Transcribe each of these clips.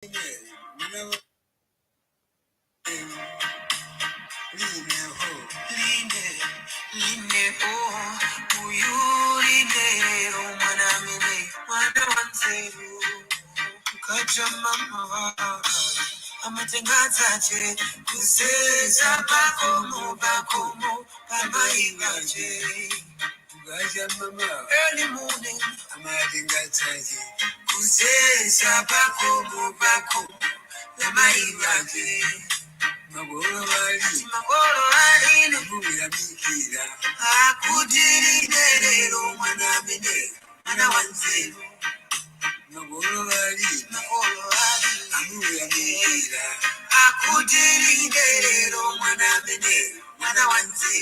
Early morning, I'm adding that Kusesa Bako Bako, the Maivaki, Magoro Ali, Nabuya Mikira, Akudiri, Nero, Manamine, Manawanze, Magoro Ali, Amuya Mikira, Akudiri, Nero, Manamine, Manawanze.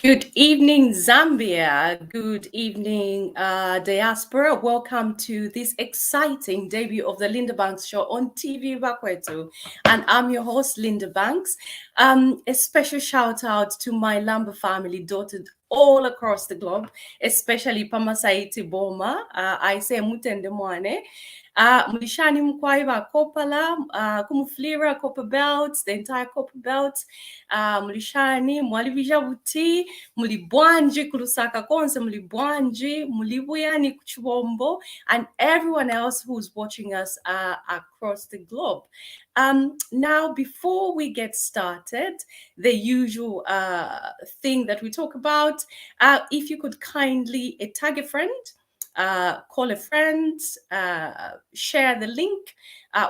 Good evening, Zambia. Good evening, Diaspora. Welcome to this exciting debut of the Linda Banks Show on TVBAKWETU. And I'm your host, Linda Banks. A special shout out to my Lamba family dotted all across the globe, especially Pamasaiti Boma. I say Mutende Mwane. Mulishani Mkwaiba Kopala, Kumuflira Copper Belt, the entire Copper Belt, Mulishani, Mwalivija Buti, Mulibwanji, Kurusaka Konse, Mulibwanji, Mulibuyani Kuchwombo, and everyone else who's watching us across the globe. Now, before we get started, the usual thing that we talk about, if you could kindly tag a friend, call a friend, share the link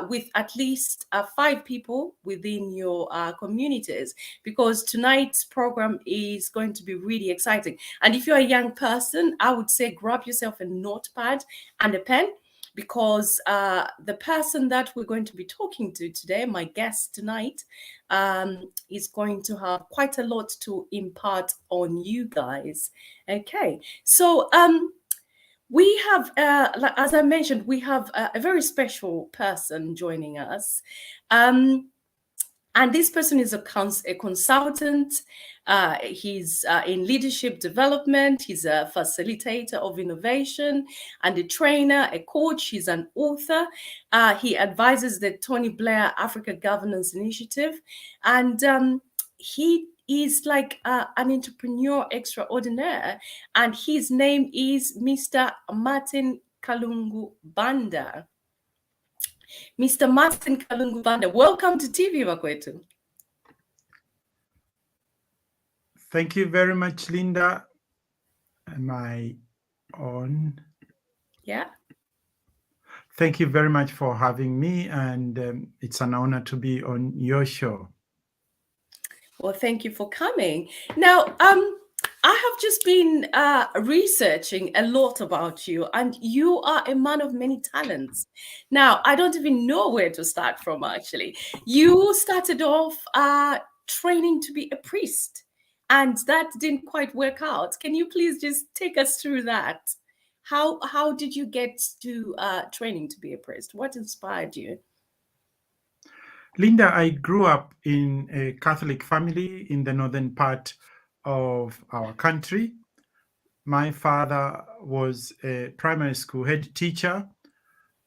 with at least 5 people within your communities, because tonight's program is going to be really exciting. And if you're a young person, I would say grab yourself a notepad and a pen, because the person that we're going to be talking to today, my guest tonight, is going to have quite a lot to impart on you guys. Okay, so we have, as I mentioned, we have a very special person joining us. And this person is a consultant. He's in leadership development. He's a facilitator of innovation and a trainer, a coach. He's an author. He advises the Tony Blair Africa Governance Initiative. And he is like an entrepreneur extraordinaire, and his name is Mr. Martin Kalungu Banda. Mr. Martin Kalungu Banda, welcome to TVBAKWETU. Thank you very much, Linda. Am I on? Yeah. Thank you very much for having me, and it's an honor to be on your show. Well, thank you for coming. Now, I have just been researching a lot about you, and you are a man of many talents. Now, I don't even know where to start from, actually. You started off training to be a priest, and that didn't quite work out. Can you please just take us through that? How did you get to training to be a priest? What inspired you? Linda, I grew up in a Catholic family in the northern part of our country. My father was a primary school head teacher.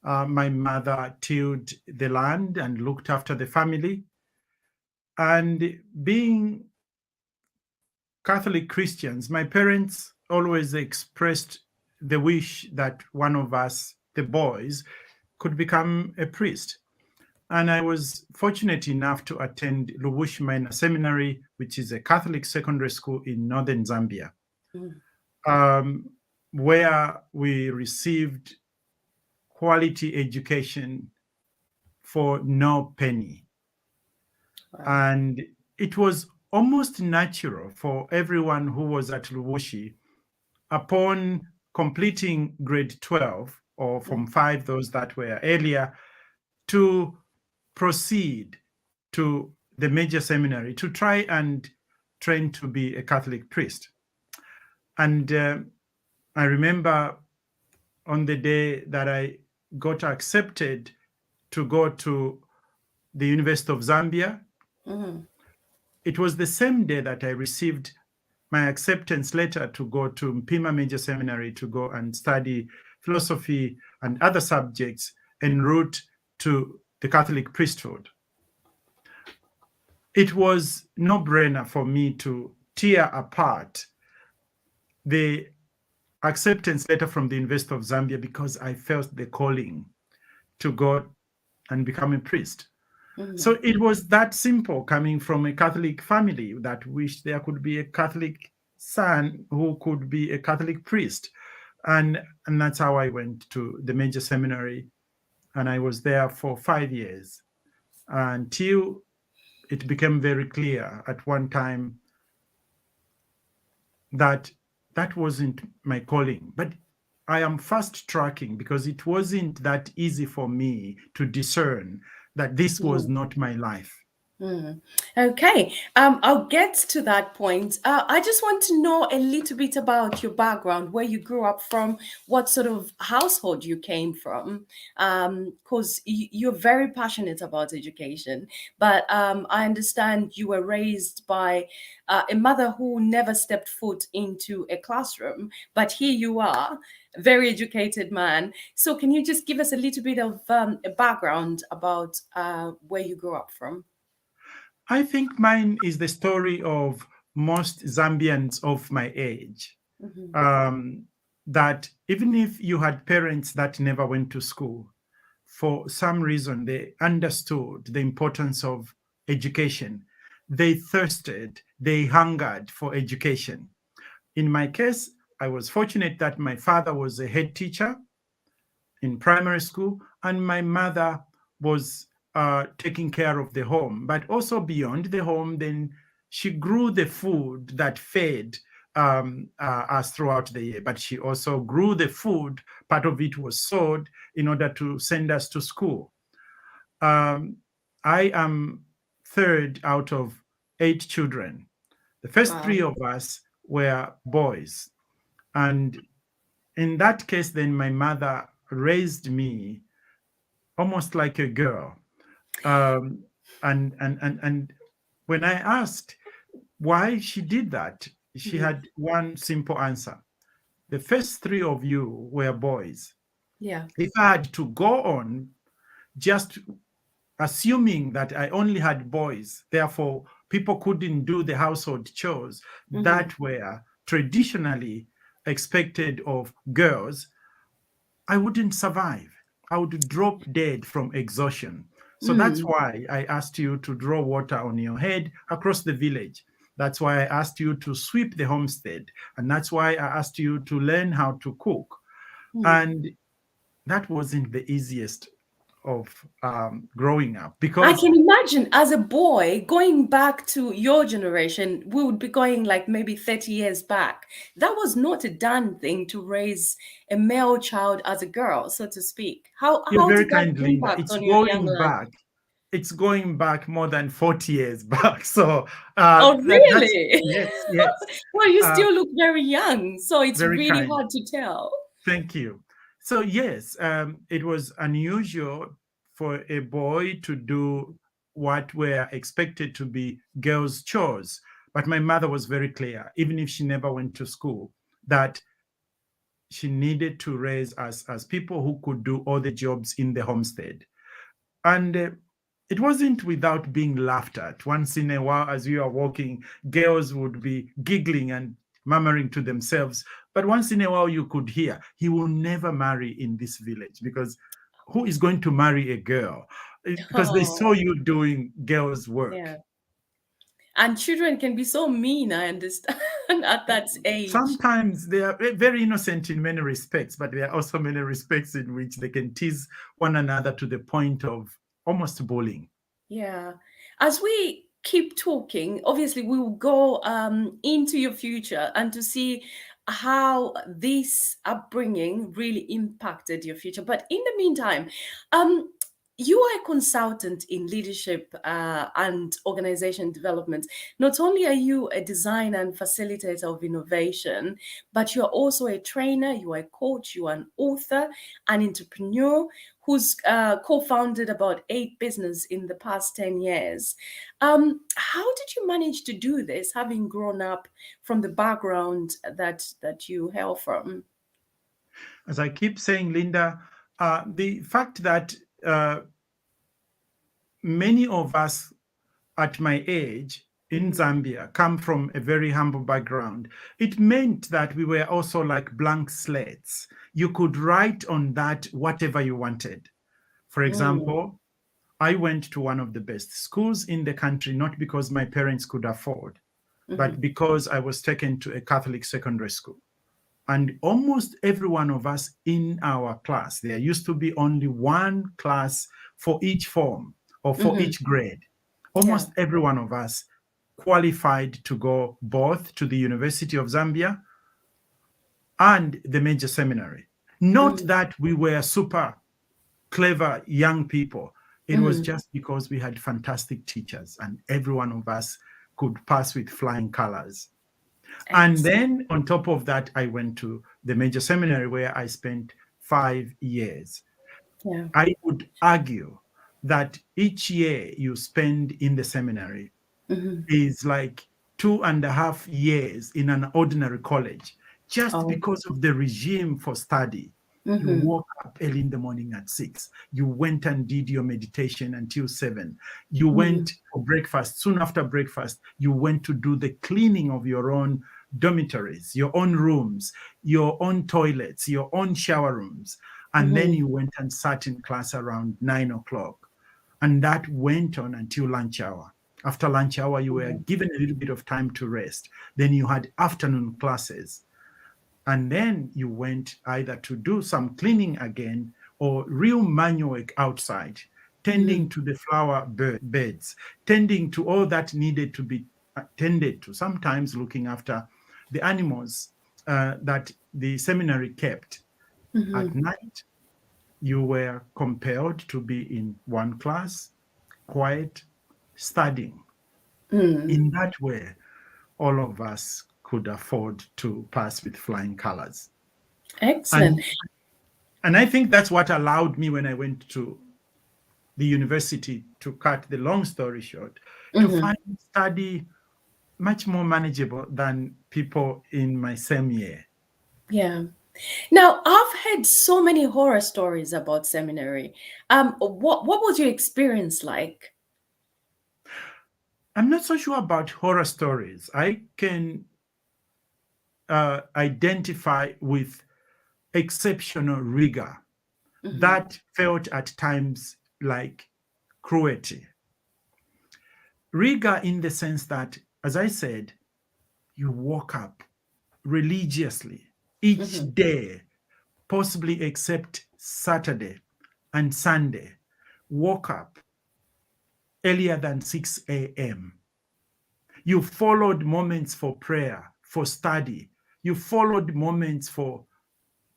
My mother tilled the land and looked after the family. And being Catholic Christians, my parents always expressed the wish that one of us, the boys, could become a priest. And I was fortunate enough to attend Lubushi Minor Seminary, which is a Catholic secondary school in northern Zambia, where we received quality education for no penny. Wow. And it was almost natural for everyone who was at Lubushi, upon completing grade 12 or from 5, those that were earlier, to proceed to the major seminary to try and train to be a Catholic priest. And I remember on the day that I got accepted to go to the University of Zambia, it was the same day that I received my acceptance letter to go to Mpima Major Seminary to go and study philosophy and other subjects en route to the Catholic priesthood. It was no-brainer for me to tear apart the acceptance letter from the University of Zambia because I felt the calling to go and become a priest. So it was that simple, coming from a Catholic family that wished there could be a Catholic son who could be a Catholic priest. And that's how I went to the major seminary. And I was there for 5 years until it became very clear at one time that that wasn't my calling. But I am fast tracking because it wasn't that easy for me to discern that this was not my life. Okay, I'll get to that point. I just want to know a little bit about your background, where you grew up from, what sort of household you came from, because you're very passionate about education. But I understand you were raised by a mother who never stepped foot into a classroom, but here you are, a very educated man. So can you just give us a little bit of a background about where you grew up from? I think mine is the story of most Zambians of my age. That even if you had parents that never went to school, for some reason they understood the importance of education. They thirsted, they hungered for education. In my case, I was fortunate that my father was a head teacher in primary school, and my mother was taking care of the home. But also beyond the home, then she grew the food that fed us throughout the year. But she also grew the food. Part of it was sold in order to send us to school. I am third out of 8 children. The first 3 of us were boys. And in that case, then my mother raised me almost like a girl. And when I asked why she did that, she had one simple answer. The first 3 of you were boys. Yeah. If I had to go on just assuming that I only had boys, therefore people couldn't do the household chores that were traditionally expected of girls, I wouldn't survive. I would drop dead from exhaustion. So that's why I asked you to draw water on your head across the village. That's why I asked you to sweep the homestead. And that's why I asked you to learn how to cook. And that wasn't the easiest of growing up, I because can imagine as a boy going back to your generation, we would be going like maybe 30 years back. That was not a done thing to raise a male child as a girl, so to speak. you're How very did that kind, Linda. impact on your young life? It's going back more than 40 years back. So Oh, that's really? yes. Well, you Uh, still look very young, so it's very really kind. hard to tell. Thank you. So yes, it was unusual for a boy to do what were expected to be girls' chores. But my mother was very clear, even if she never went to school, that she needed to raise us as people who could do all the jobs in the homestead. And it wasn't without being laughed at. Once in a while, as we are walking, girls would be giggling and murmuring to themselves. But once in a while, you could hear, he will never marry in this village, because who is going to marry a girl? Because they saw Oh, you doing girls' work. yeah. And children can be so mean, I understand, at that age. Sometimes they are very innocent in many respects, but there are also many respects in which they can tease one another to the point of almost bullying. Yeah. As we keep talking, obviously we will go into your future and to see how this upbringing really impacted your future. But in the meantime, um, you are a consultant in leadership and organization development. Not only are you a designer and facilitator of innovation, but you are also a trainer, you are a coach, you are an author, an entrepreneur who's co-founded about 8 business in the past 10 years. How did you manage to do this, having grown up from the background that you hail from? As I keep saying, Linda, the fact that uh, many of us at my age in Zambia come from a very humble background, it meant that we were also like blank slates. You could write on that whatever you wanted. For Mm, example, I went to one of the best schools in the country, not because my parents could afford, but mhm, because I was taken to a Catholic secondary school. And almost every one of us in our class, there used to be only one class for each form or for mhm. each grade. Yeah. Almost every one of us qualified to go both to the University of Zambia and the major seminary. Not Mm, that we were super clever young people. It was mhm. just because we had fantastic teachers and every one of us could pass with flying colors. And Excellent. then on top of that, I went to the major seminary where I spent 5 years. Yeah. I would argue that each year you spend in the seminary Mhm. is like 2.5 years in an ordinary college, just Oh. because of the regime for study. You Mhm. woke up early in the morning at 6. You went and did your meditation until 7. You Mhm. went for breakfast. Soon after breakfast, you went to do the cleaning of your own dormitories, your own rooms, your own toilets, your own shower rooms. And then Mhm. you went and sat in class around 9 o'clock. And that went on until lunch hour. After lunch hour, you were Mhm. given a little bit of time to rest. Then you had afternoon classes. And then you went either to do some cleaning again or real manual work outside, tending Mhm. to the flower beds, tending to all that needed to be tended to, sometimes looking after the animals that the seminary kept. At Mhm. night, you were compelled to be in one class, quiet, studying. Mm. In that way, all of us could afford to pass with flying colors. Excellent. And and I think that's what allowed me when I went to the university, to cut the long story short, to Mhm. find study much more manageable than people in my same year. Yeah. Now, I've heard so many horror stories about seminary. What was your experience like? I'm not so sure about horror stories. I can identify with exceptional rigor Mhm. that felt at times like cruelty. Rigor in the sense that, as I said, you woke up religiously each Mhm. day, possibly except Saturday and Sunday. Woke up earlier than 6 a.m. You followed moments for prayer, for study. You followed moments for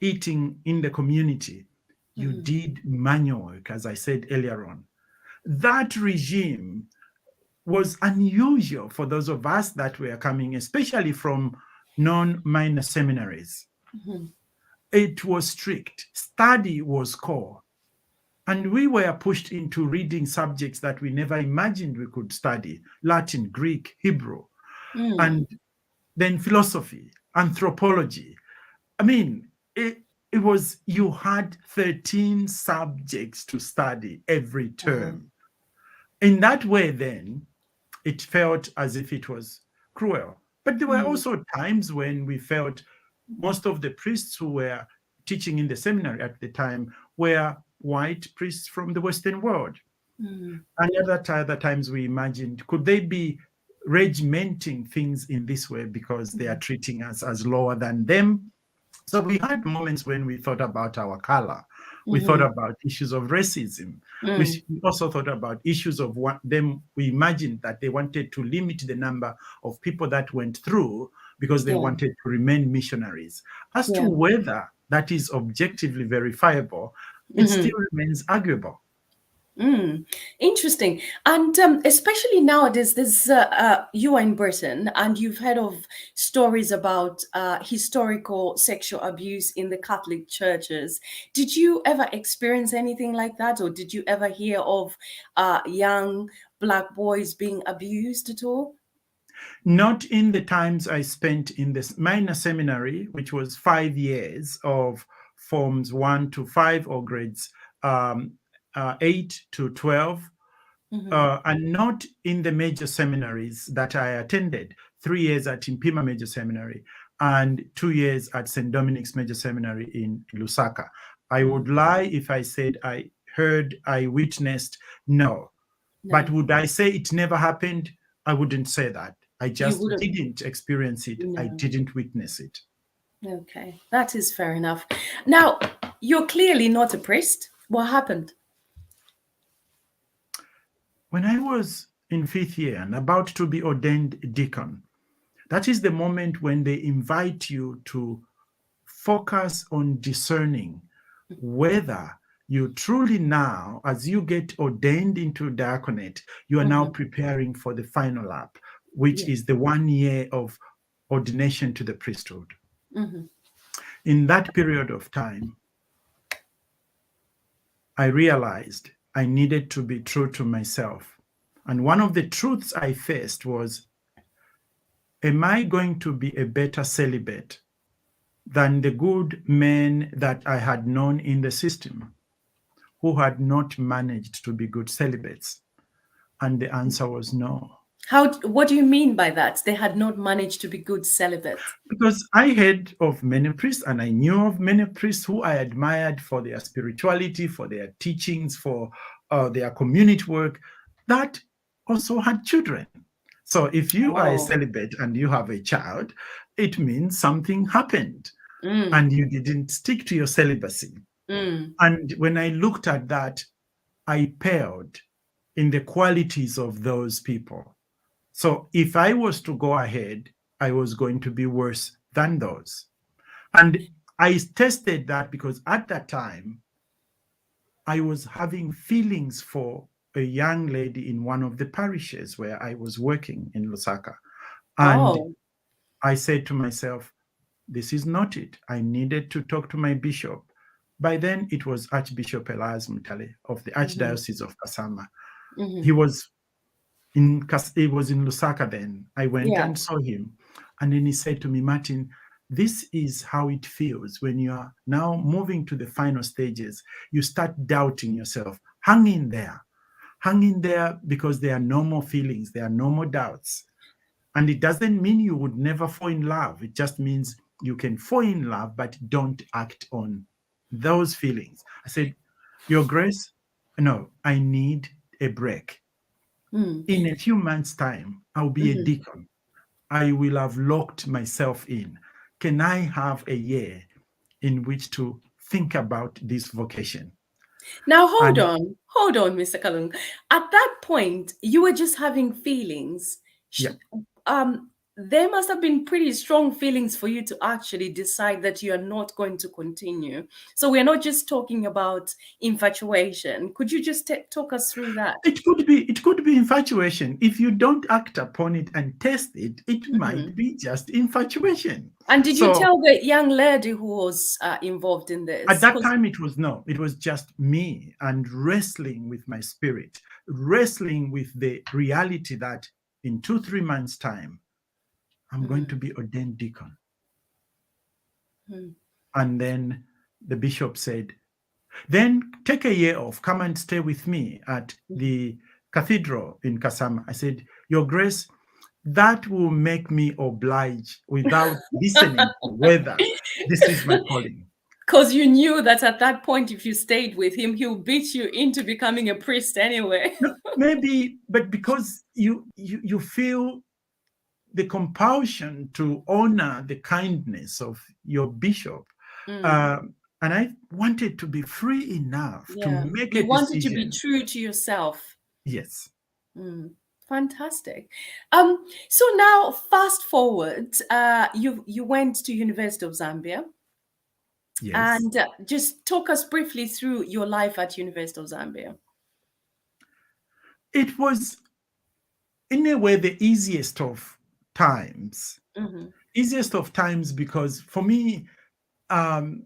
eating in the community. You Mhm. did manual work, as I said earlier on. That regime was unusual for those of us that were coming, especially from non-minor seminaries. Mhm. It was strict. Study was core. And we were pushed into reading subjects that we never imagined we could study: Latin, Greek, Hebrew, Mm. and then philosophy, anthropology. I mean, it was, you had 13 subjects to study every Wow. term. In that way, then, it felt as if it was cruel. But there were also times when we felt most of the priests who were teaching in the seminary at the time were white priests from the Western world. And other times we imagined, could they be regimenting things in this way because they are treating us as lower than them? So we had moments when we thought about our color. We thought about issues of racism. We also thought about issues of what them. We imagined that they wanted to limit the number of people that went through because they wanted to remain missionaries. As to whether that is objectively verifiable, it still remains arguable. Interesting. And especially nowadays, you are in Britain and you've heard of stories about historical sexual abuse in the Catholic churches. Did you ever experience anything like that? Or did you ever hear of young Black boys being abused at all? Not in the times I spent in this minor seminary, which was 5 years of forms 1 to 5 or grades 8 to 12, and not in the major seminaries that I attended, 3 years at Impima Major Seminary and 2 years at St. Dominic's Major Seminary in Lusaka. I would lie if I said I heard, I witnessed. No. But would I say it never happened? I wouldn't say that. I just didn't experience it. No. I didn't witness it. Okay, that is fair enough. Now, you're clearly not a priest. What happened? When I was in 5th year and about to be ordained deacon, that is the moment when they invite you to focus on discerning whether you truly now, as you get ordained into diaconate, you are now preparing for the final lap, which is the 1 year of ordination to the priesthood. In that period of time, I realized I needed to be true to myself. And one of the truths I faced was, am I going to be a better celibate than the good men that I had known in the system who had not managed to be good celibates? And the answer was no. What do you mean by that? They had not managed to be good celibates? Because I heard of many priests and I knew of many priests who I admired for their spirituality, for their teachings, for their community work, that also had children. So if you are a celibate and you have a child, it means something happened and you didn't stick to your celibacy. And when I looked at that, I paled in the qualities of those people. So if I was to go ahead, I was going to be worse than those. And I tested that because at that time, I was having feelings for a young lady in one of the parishes where I was working in Lusaka. And I said to myself, this is not it. I needed to talk to my bishop. By then, it was Archbishop Elias Mutale of the Archdiocese of Kasama. He was in Lusaka then. I went and saw him. And then he said to me, Martin, this is how it feels when you are now moving to the final stages. You start doubting yourself. Hang in there. Hang in there because there are no more feelings. There are no more doubts. And it doesn't mean you would never fall in love. It just means you can fall in love, but don't act on those feelings. I said, Your Grace, no, I need a break. In a few months' time, I'll be a deacon. I will have locked myself in. Can I have a year in which to think about this vocation? Now, hold on, Mr. Kalungu. At that point, you were just having feelings. There must have been pretty strong feelings for you to actually decide that you are not going to continue. So we're not just talking about infatuation. Could you just talk us through that? It could be infatuation. If you don't act upon it and test it, it might be just infatuation. And did you tell the young lady who was involved in this? At that time, it was just me and wrestling with my spirit, wrestling with the reality that in 2-3 months' time, I'm going to be ordained deacon. And then the bishop said, then take a year off, come and stay with me at the cathedral in Kasama. I said, Your Grace, that will make me oblige without listening to whether this is my calling. Because you knew that at that point, if you stayed with him, he'll beat you into becoming a priest anyway. No, maybe, but because you feel the compulsion to honor the kindness of your bishop. And I wanted to be free enough to Yeah. make a You wanted to be decision. true to yourself. Yes. Fantastic. So now fast forward, you went to University of Zambia. Yes. And just talk us briefly through your life at University of Zambia. It was, in a way, the easiest of times. Easiest of times because for me,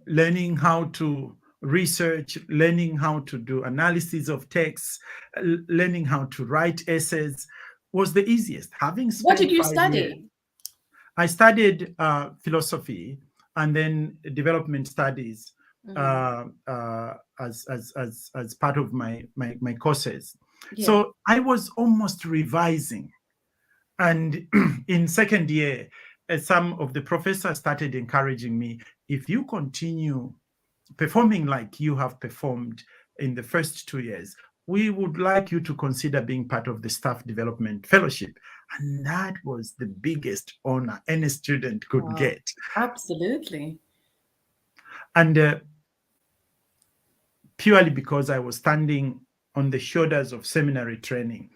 learning how to research, learning how to do analysis of texts, learning how to write essays was the easiest. Having spent What did you 5 study? years, I studied philosophy and then development studies as part of my courses. Yeah. So I was almost revising. And in second year, some of the professors started encouraging me, if you continue performing like you have performed in the first 2 years, we would like you to consider being part of the staff development fellowship. And that was the biggest honor any student could get. Absolutely. And purely because I was standing on the shoulders of seminary training,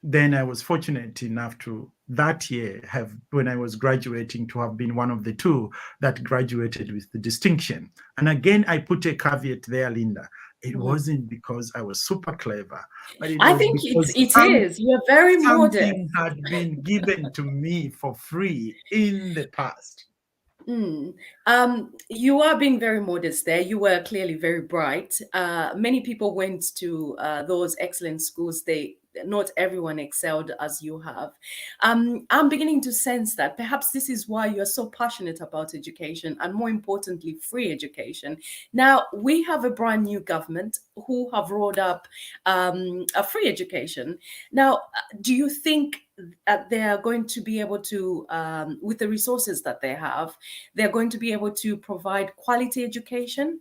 then I was fortunate enough to that year when I was graduating, to have been one of the 2 that graduated with the distinction. And again, I put a caveat there, Linda. It wasn't because I was super clever, but it was because it is. You're very modest. Something had been given to me for free in the past. You are being very modest there. You were clearly very bright. Many people went to those excellent schools. Not everyone excelled as you have. I'm beginning to sense that perhaps this is why you're so passionate about education, and more importantly, free education. Now, we have a brand new government who have rolled up a free education. Now, do you think they are going to be able to, with the resources that they have, they're going to be able to provide quality education?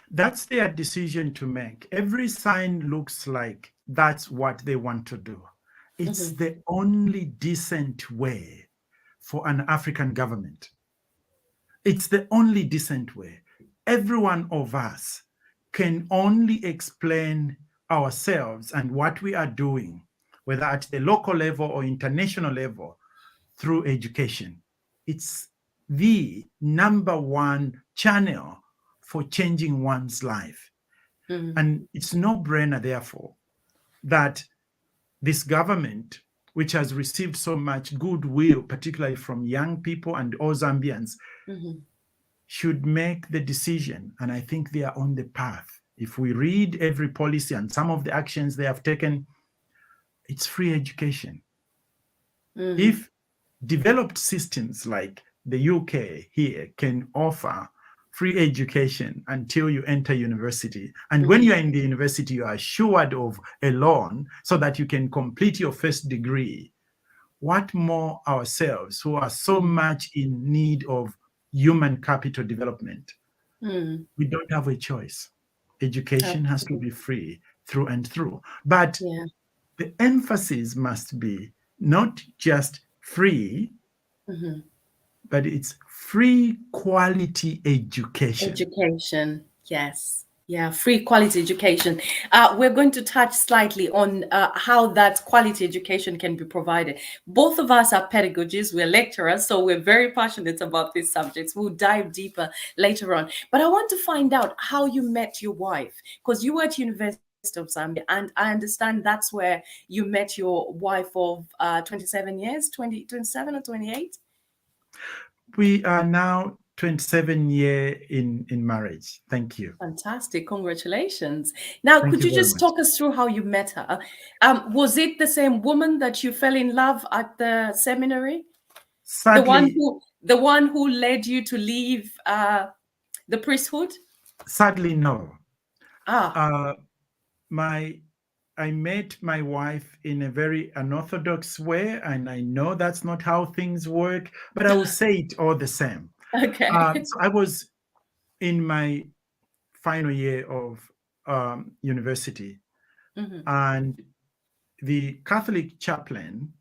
That's their decision to make. Every sign looks like that's what they want to do. It's the only decent way for an African government. It's the only decent way. Every one of us can only explain ourselves and what we are doing, whether at the local level or international level, through education. It's the number one channel for changing one's life. And it's no brainer, therefore, that this government, which has received so much goodwill, particularly from young people and all Zambians, should make the decision. And I think they are on the path. If we read every policy and some of the actions they have taken, it's free education. If developed systems like the UK here can offer free education until you enter university, and when you are in the university, you are assured of a loan so that you can complete your first degree, what more ourselves, who are so much in need of human capital development? We don't have a choice. Education has to be free through and through. But the emphasis must be not just free, but it's free quality education. Education, yes. Yeah, free quality education. We're going to touch slightly on how that quality education can be provided. Both of us are pedagogists, we're lecturers, so we're very passionate about these subjects. We'll dive deeper later on. But I want to find out how you met your wife, because you were at University of Zambia, and I understand that's where you met your wife of 27 years, 27 or 28? We are now 27 year in marriage. Thank you. Fantastic. Congratulations. Now, could you just talk us through how you met her? Was it the same woman that you fell in love at the seminary? Sadly, the one who led you to leave the priesthood? Sadly, no. Ah. My I met my wife in a very unorthodox way, and I know that's not how things work, but I will say it all the same. Okay. So I was in my final year of university, and the Catholic chaplain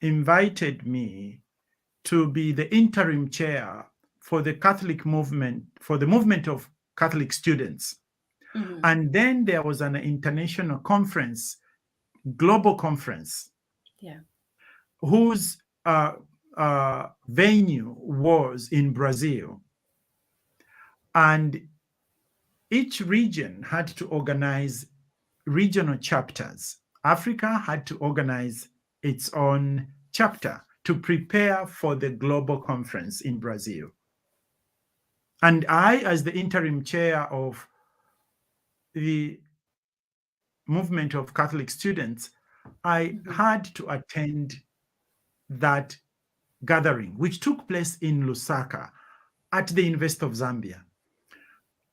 invited me to be the interim chair for the Catholic movement, for the movement of Catholic students. And then there was an international conference, global conference, Yeah. whose venue was in Brazil. And each region had to organize regional chapters. Africa had to organize its own chapter to prepare for the global conference in Brazil. And I, as the interim chair of the movement of Catholic students, I had to attend that gathering, which took place in Lusaka at the University of Zambia.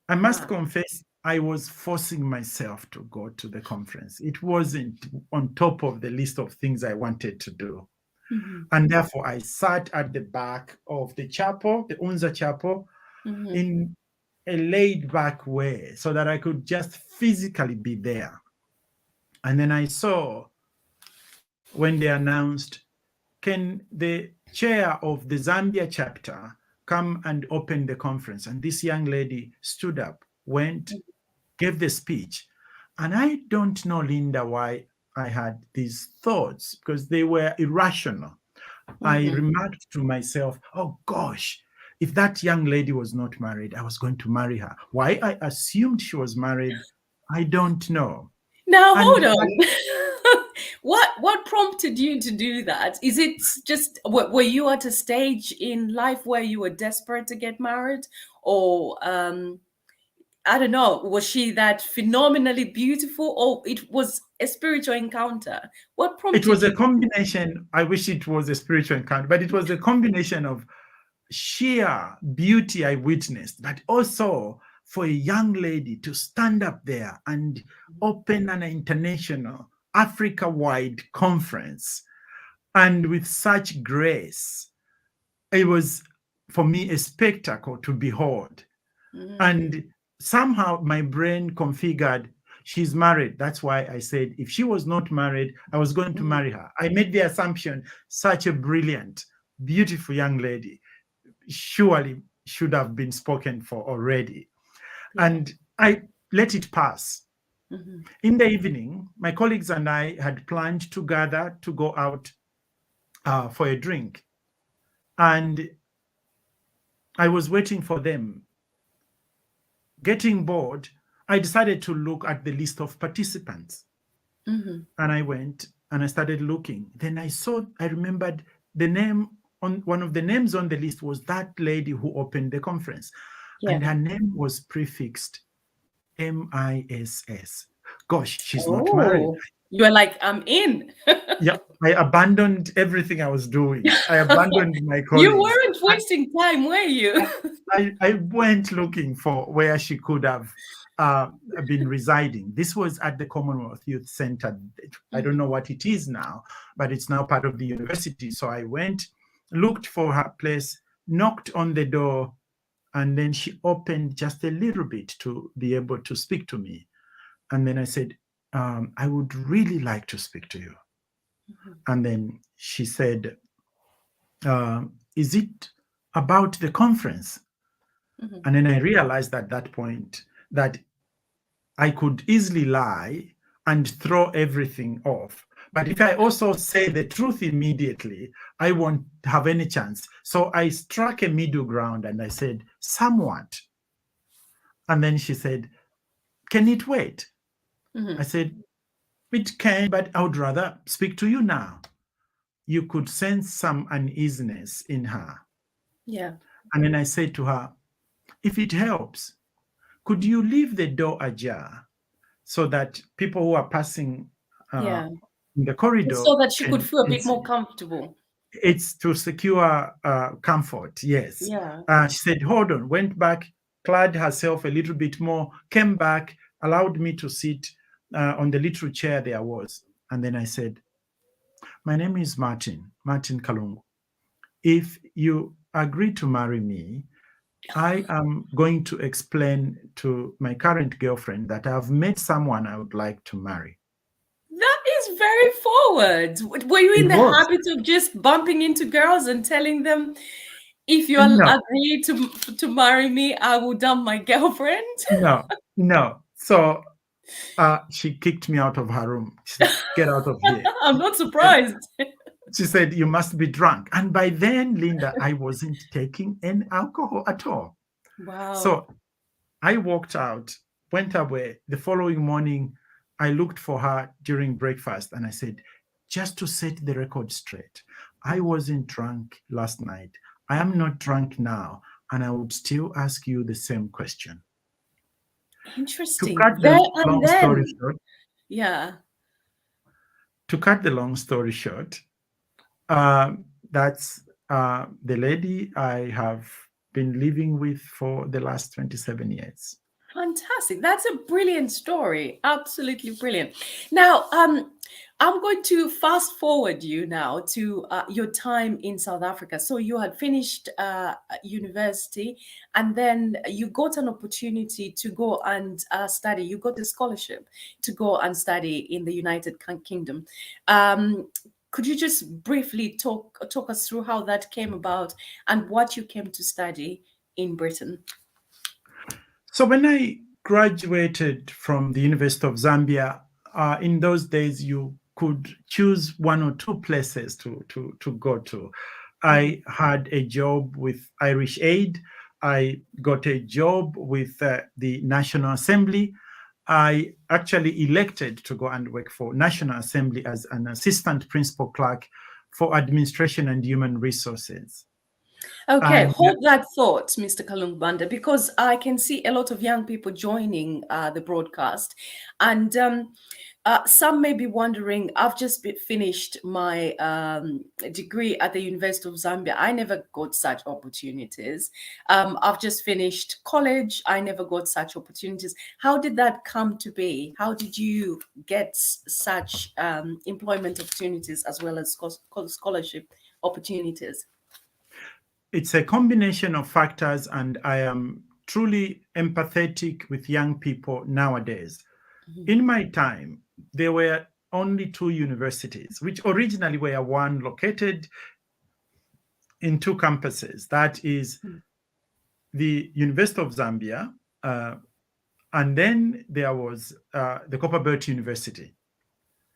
I must confess, I was forcing myself to go to the conference. It wasn't on top of the list of things I wanted to do. And therefore, I sat at the back of the chapel, the Unza chapel, in a laid back way so that I could just physically be there. And then I saw when they announced, can the chair of the Zambia chapter come and open the conference? And this young lady stood up, went, gave the speech. And I don't know, Linda, why I had these thoughts, because they were irrational. I remarked to myself, oh gosh, if that young lady was not married, I was going to marry her. Why I assumed she was married, I don't know. Now, hold on. What prompted you to do that? Is it just, were you at a stage in life where you were desperate to get married? Or, I don't know, was she that phenomenally beautiful, or it was a spiritual encounter? What prompted It was you? a combination. I wish it was a spiritual encounter, but it was a combination of sheer beauty I witnessed, but also for a young lady to stand up there and open an international Africa-wide conference, and with such grace. It was, for me, a spectacle to behold. And somehow my brain configured, she's married. That's why I said, if she was not married, I was going to marry her. I made the assumption, such a brilliant, beautiful young lady surely should have been spoken for already. And I let it pass. In the evening, my colleagues and I had planned to gather to go out for a drink. And I was waiting for them. Getting bored, I decided to look at the list of participants. And I went and I started looking. Then I remembered the name on one of the names on the list was that lady who opened the conference. And her name was prefixed MISS. Gosh, she's not married. You were like, I'm in. Yeah, I abandoned everything I was doing. I abandoned my colleagues. You weren't wasting time, were you? I went looking for where she could have been residing. This was at the Commonwealth Youth Center. I don't know what it is now, but it's now part of the university. So I went, looked for her place, knocked on the door, and then she opened just a little bit to be able to speak to me. And then I said, I would really like to speak to you. And then she said, is it about the conference? And then I realized at that point that I could easily lie and throw everything off. But if I also say the truth immediately, I won't have any chance. So I struck a middle ground and I said, somewhat. And then she said, can it wait? I said, it can, but I would rather speak to you now. You could sense some uneasiness in her. Yeah. And then I said to her, if it helps, could you leave the door ajar so that people who are passing in the corridor, so that she could feel a bit more comfortable. It's to secure comfort, yes. Yeah. She said, hold on, went back, clad herself a little bit more, came back, allowed me to sit on the little chair there was. And then I said, my name is Martin Kalungu. If you agree to marry me, I am going to explain to my current girlfriend that I've met someone I would like to marry. That is very forward. Were you in the habit of just bumping into girls and telling them, if you agree to marry me, I will dump my girlfriend? No. So she kicked me out of her room. She said, get out of here. I'm not surprised. She said, you must be drunk. And by then, Linda, I wasn't taking any alcohol at all. Wow. So I walked out, went away. The following morning, I looked for her during breakfast and I said, just to set the record straight, I wasn't drunk last night. I am not drunk now. And I would still ask you the same question. Interesting. To cut the long story short. Yeah. To cut the long story short, that's the lady I have been living with for the last 27 years. Fantastic. That's a brilliant story. Absolutely brilliant. Now, I'm going to fast forward you now to your time in South Africa. So you had finished university and then you got an opportunity to go and study. You got a scholarship to go and study in the United Kingdom. Could you just briefly talk us through how that came about and what you came to study in Britain? So when I graduated from the University of Zambia, in those days, you could choose one or two places to go to. I had a job with Irish Aid. I got a job with the National Assembly. I actually elected to go and work for National Assembly as an assistant principal clerk for administration and human resources. Okay, hold that thought, Mr. Kalungu Banda, because I can see a lot of young people joining the broadcast. And some may be wondering, I've just finished my degree at the University of Zambia. I never got such opportunities. I've just finished college. I never got such opportunities. How did that come to be? How did you get such employment opportunities as well as scholarship opportunities? It's a combination of factors, and I am truly empathetic with young people nowadays. In my time, there were only two universities, which originally were one located in two campuses. That is the University of Zambia, and then there was the Copperbelt University.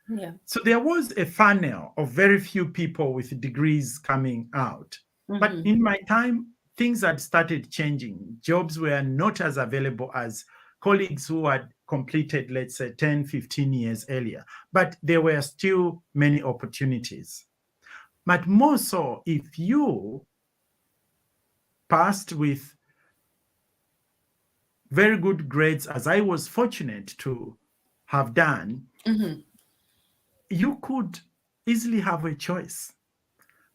Yeah. So there was a funnel of very few people with degrees coming out. But in my time, things had started changing. Jobs were not as available as colleagues who had completed, let's say, 10, 15 years earlier. But there were still many opportunities. But more so, if you passed with very good grades, as I was fortunate to have done, you could easily have a choice.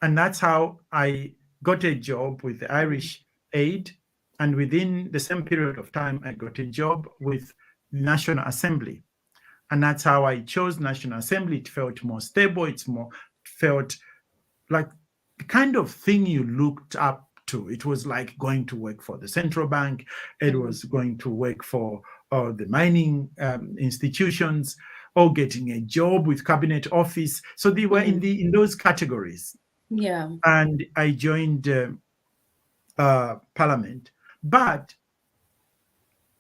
And that's how I got a job with the Irish Aid. And within the same period of time, I got a job with the National Assembly. And that's how I chose National Assembly. It felt more stable. It felt like the kind of thing you looked up to. It was like going to work for the central bank. It was going to work for the mining institutions, or getting a job with cabinet office. So they were in those categories. Yeah. And I joined Parliament. But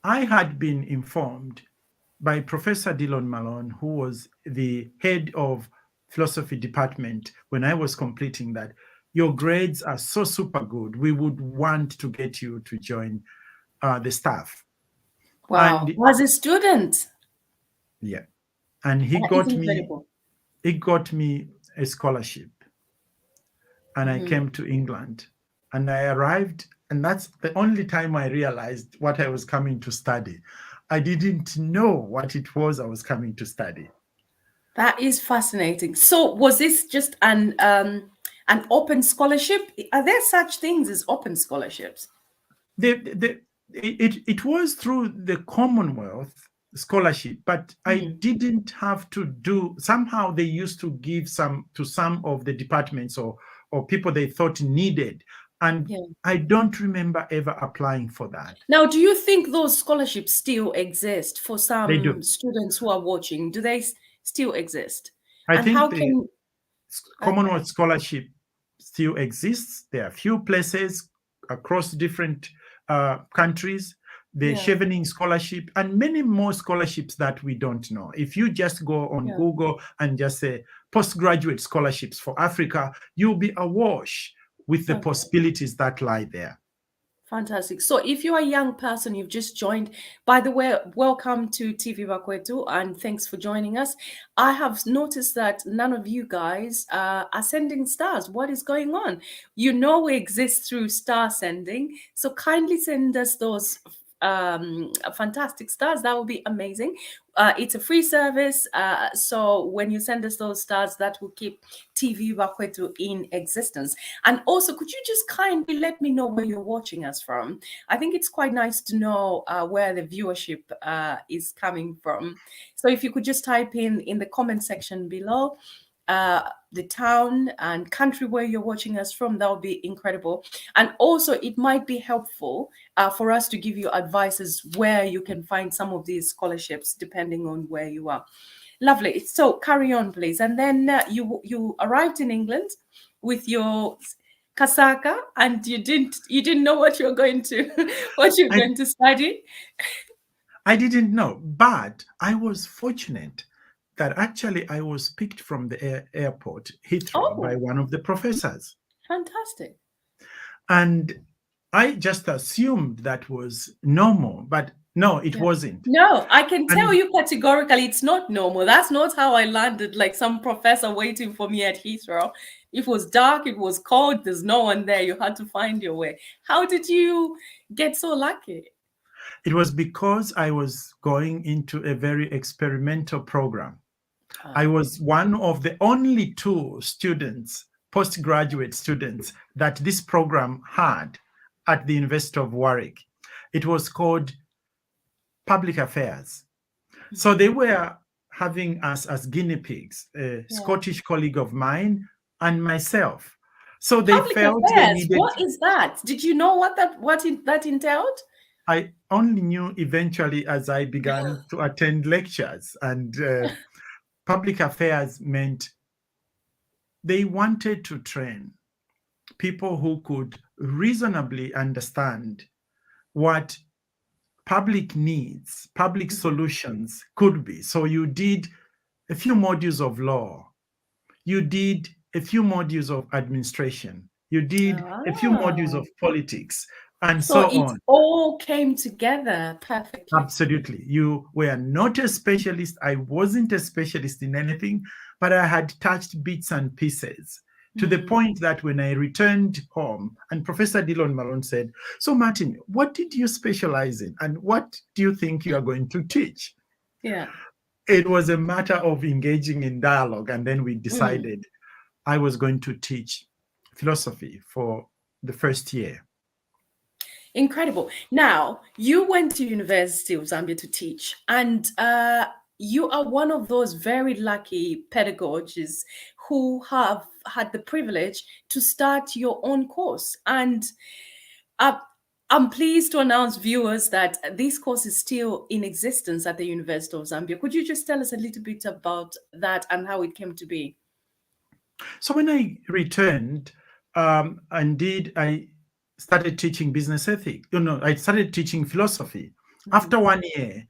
I had been informed by Professor Dillon Malone, who was the head of philosophy department when I was completing that, your grades are so super good. We would want to get you to join the staff. Wow. And as a student. Yeah. And he got me a scholarship. And I came to England and I arrived, and that's the only time I realized what I was coming to study. I didn't know what it was I was coming to study. That is fascinating. So was this just an open scholarship? Are there such things as open scholarships? It was through the Commonwealth, scholarship, but I Mm. didn't have to do. Somehow they used to give some to some of the departments or people they thought needed, and Yeah. I don't remember ever applying for that. Now, do you think those scholarships still exist for They some do. students who are watching? Do they still exist? I And how think the can, okay, Commonwealth Scholarship still exists. There are few places across different countries. The yeah, Chevening Scholarship and many more scholarships that we don't know. If you just go on yeah, Google and just say postgraduate scholarships for Africa, you'll be awash with the okay. possibilities that lie there. Fantastic. So if you're a young person, you've just joined, by the way, welcome to TVBAKWETU and thanks for joining us. I have noticed that none of you guys are sending stars. What is going on? You know we exist through star sending. So kindly send us those fantastic stars. That would be amazing. It's a free service. So when you send us those stars, that will keep TVBAKWETU in existence. And also, could you just kindly let me know where you're watching us from? I think it's quite nice to know where the viewership is coming from. So if you could just type in the comment section below the town and country where you're watching us from, that would be incredible. And also, it might be helpful for us to give you advices where you can find some of these scholarships, depending on where you are. Lovely. So carry on, please. And then you arrived in England with your casaca, and you didn't know what you're going to what you're I, going to study. I didn't know, but I was fortunate that actually I was picked from the airport, Heathrow, by Oh, one of the professors. fantastic. And I just assumed that was normal, but no, it Yeah. wasn't. No, I can tell And you categorically it's not normal. That's not how I landed, like some professor waiting for me at Heathrow. It was dark, it was cold, there's no one there. You had to find your way. How did you get so lucky? it was because I was going into a very experimental program. I Ah, was one of the only two students, postgraduate students, that this program had at the University of Warwick. It was called Public Affairs. So they were having us as guinea pigs, a yeah. Scottish colleague of mine and myself. So they Public felt they affairs. needed. What is that? Did you know that entailed? I only knew eventually as I began to attend lectures, and public affairs meant they wanted to train people who could reasonably understand what public needs, public solutions could be. So you did a few modules of law, you did a few modules of administration, you did a few modules Ah, of politics, and so so it on. all came together perfectly. Absolutely. You were not a specialist. I wasn't a specialist in anything, but I had touched bits and pieces to the Mm, point that when I returned home, and Professor Dillon Malone said, "So, Martin, what did you specialize in? And what do you think you are going to teach?" yeah. It was a matter of engaging in dialogue. And then we Mm. decided I was going to teach philosophy for the first year. Incredible. Now, you went to University of Zambia to teach, and you are one of those very lucky pedagogists who have had the privilege to start your own course. And uh, I'm pleased to announce viewers that this course is still in existence at the University of Zambia. Could you just tell us a little bit about that and how it came to be? So when I returned, indeed, I started teaching business ethics. I started teaching philosophy. Mhm. After 1 year,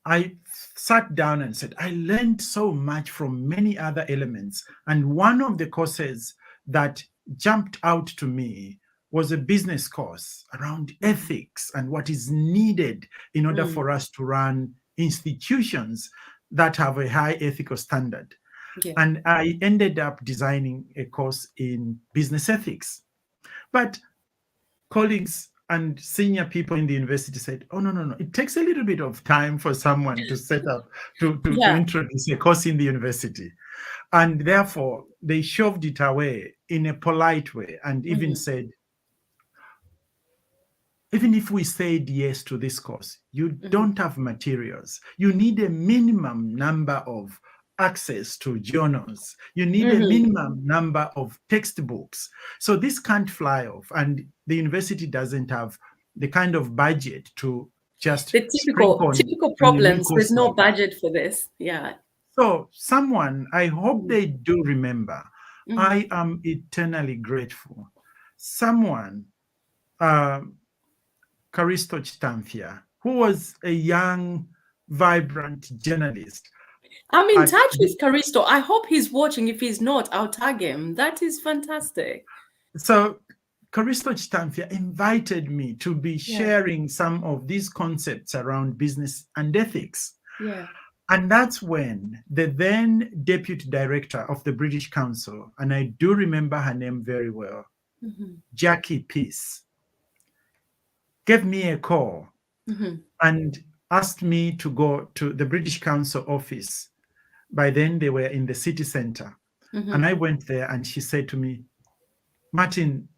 I sat down and said, I learned so much from many other elements. And one of the courses that jumped out to me was a business course around Mhm. ethics and what is needed in order Mm. for us to run institutions that have a high ethical standard. Yeah. And I ended up designing a course in business ethics. But colleagues and senior people in the university said, oh, no, no, no. It takes a little bit of time for someone to set up, to Yeah. introduce a course in the university. And therefore, they shoved it away in a polite way and even Mhm. said, even if we said yes to this course, you Mm-hmm. don't have materials. You need a minimum number of access to journals. You need a Mm-hmm. minimum number of textbooks. So this can't fly off. And the university doesn't have the kind of budget to just The sprinkle typical on a new problems. course There's no like that. budget for this. Yeah. So someone, I hope Mm-hmm. they do remember, Mm-hmm. I am eternally grateful. Someone, Karisto Chitamfia, who was a young, vibrant journalist. I'm in touch with Karisto. I hope he's watching. If he's not, I'll tag him. That is fantastic. So Karisto Chitamfia invited me to be Yeah. sharing some of these concepts around business and ethics. Yeah. And that's when the then deputy director of the British Council, and I do remember her name very well, Mm-hmm. Jackie Peace, gave me a call Mm-hmm. and asked me to go to the British Council office. By then, they were in the city center. Mm-hmm. And I went there and she said to me, Martin,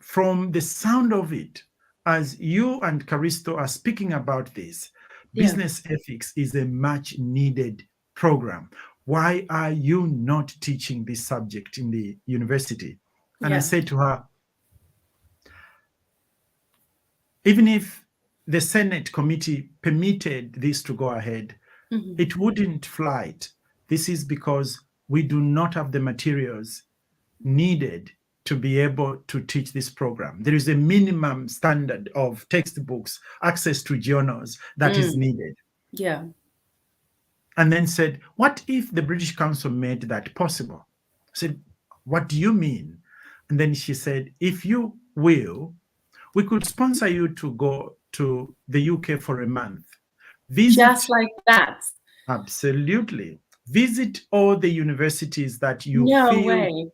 from the sound of it, as you and Karisto are speaking about this, Yeah. business ethics is a much needed program. Why are you not teaching this subject in the university? And I Yeah. said to her, even if the Senate committee permitted this to go ahead, Mm-hmm. it wouldn't fly. This is because we do not have the materials needed to be able to teach this program. There is a minimum standard of textbooks, access to journals that is needed. Yeah. And then said, what if the British Council made that possible? I said, what do you mean? And then she said, if you will, we could sponsor you to go to the UK for a month. Just like that. Absolutely. Visit all the universities that you No feel. way.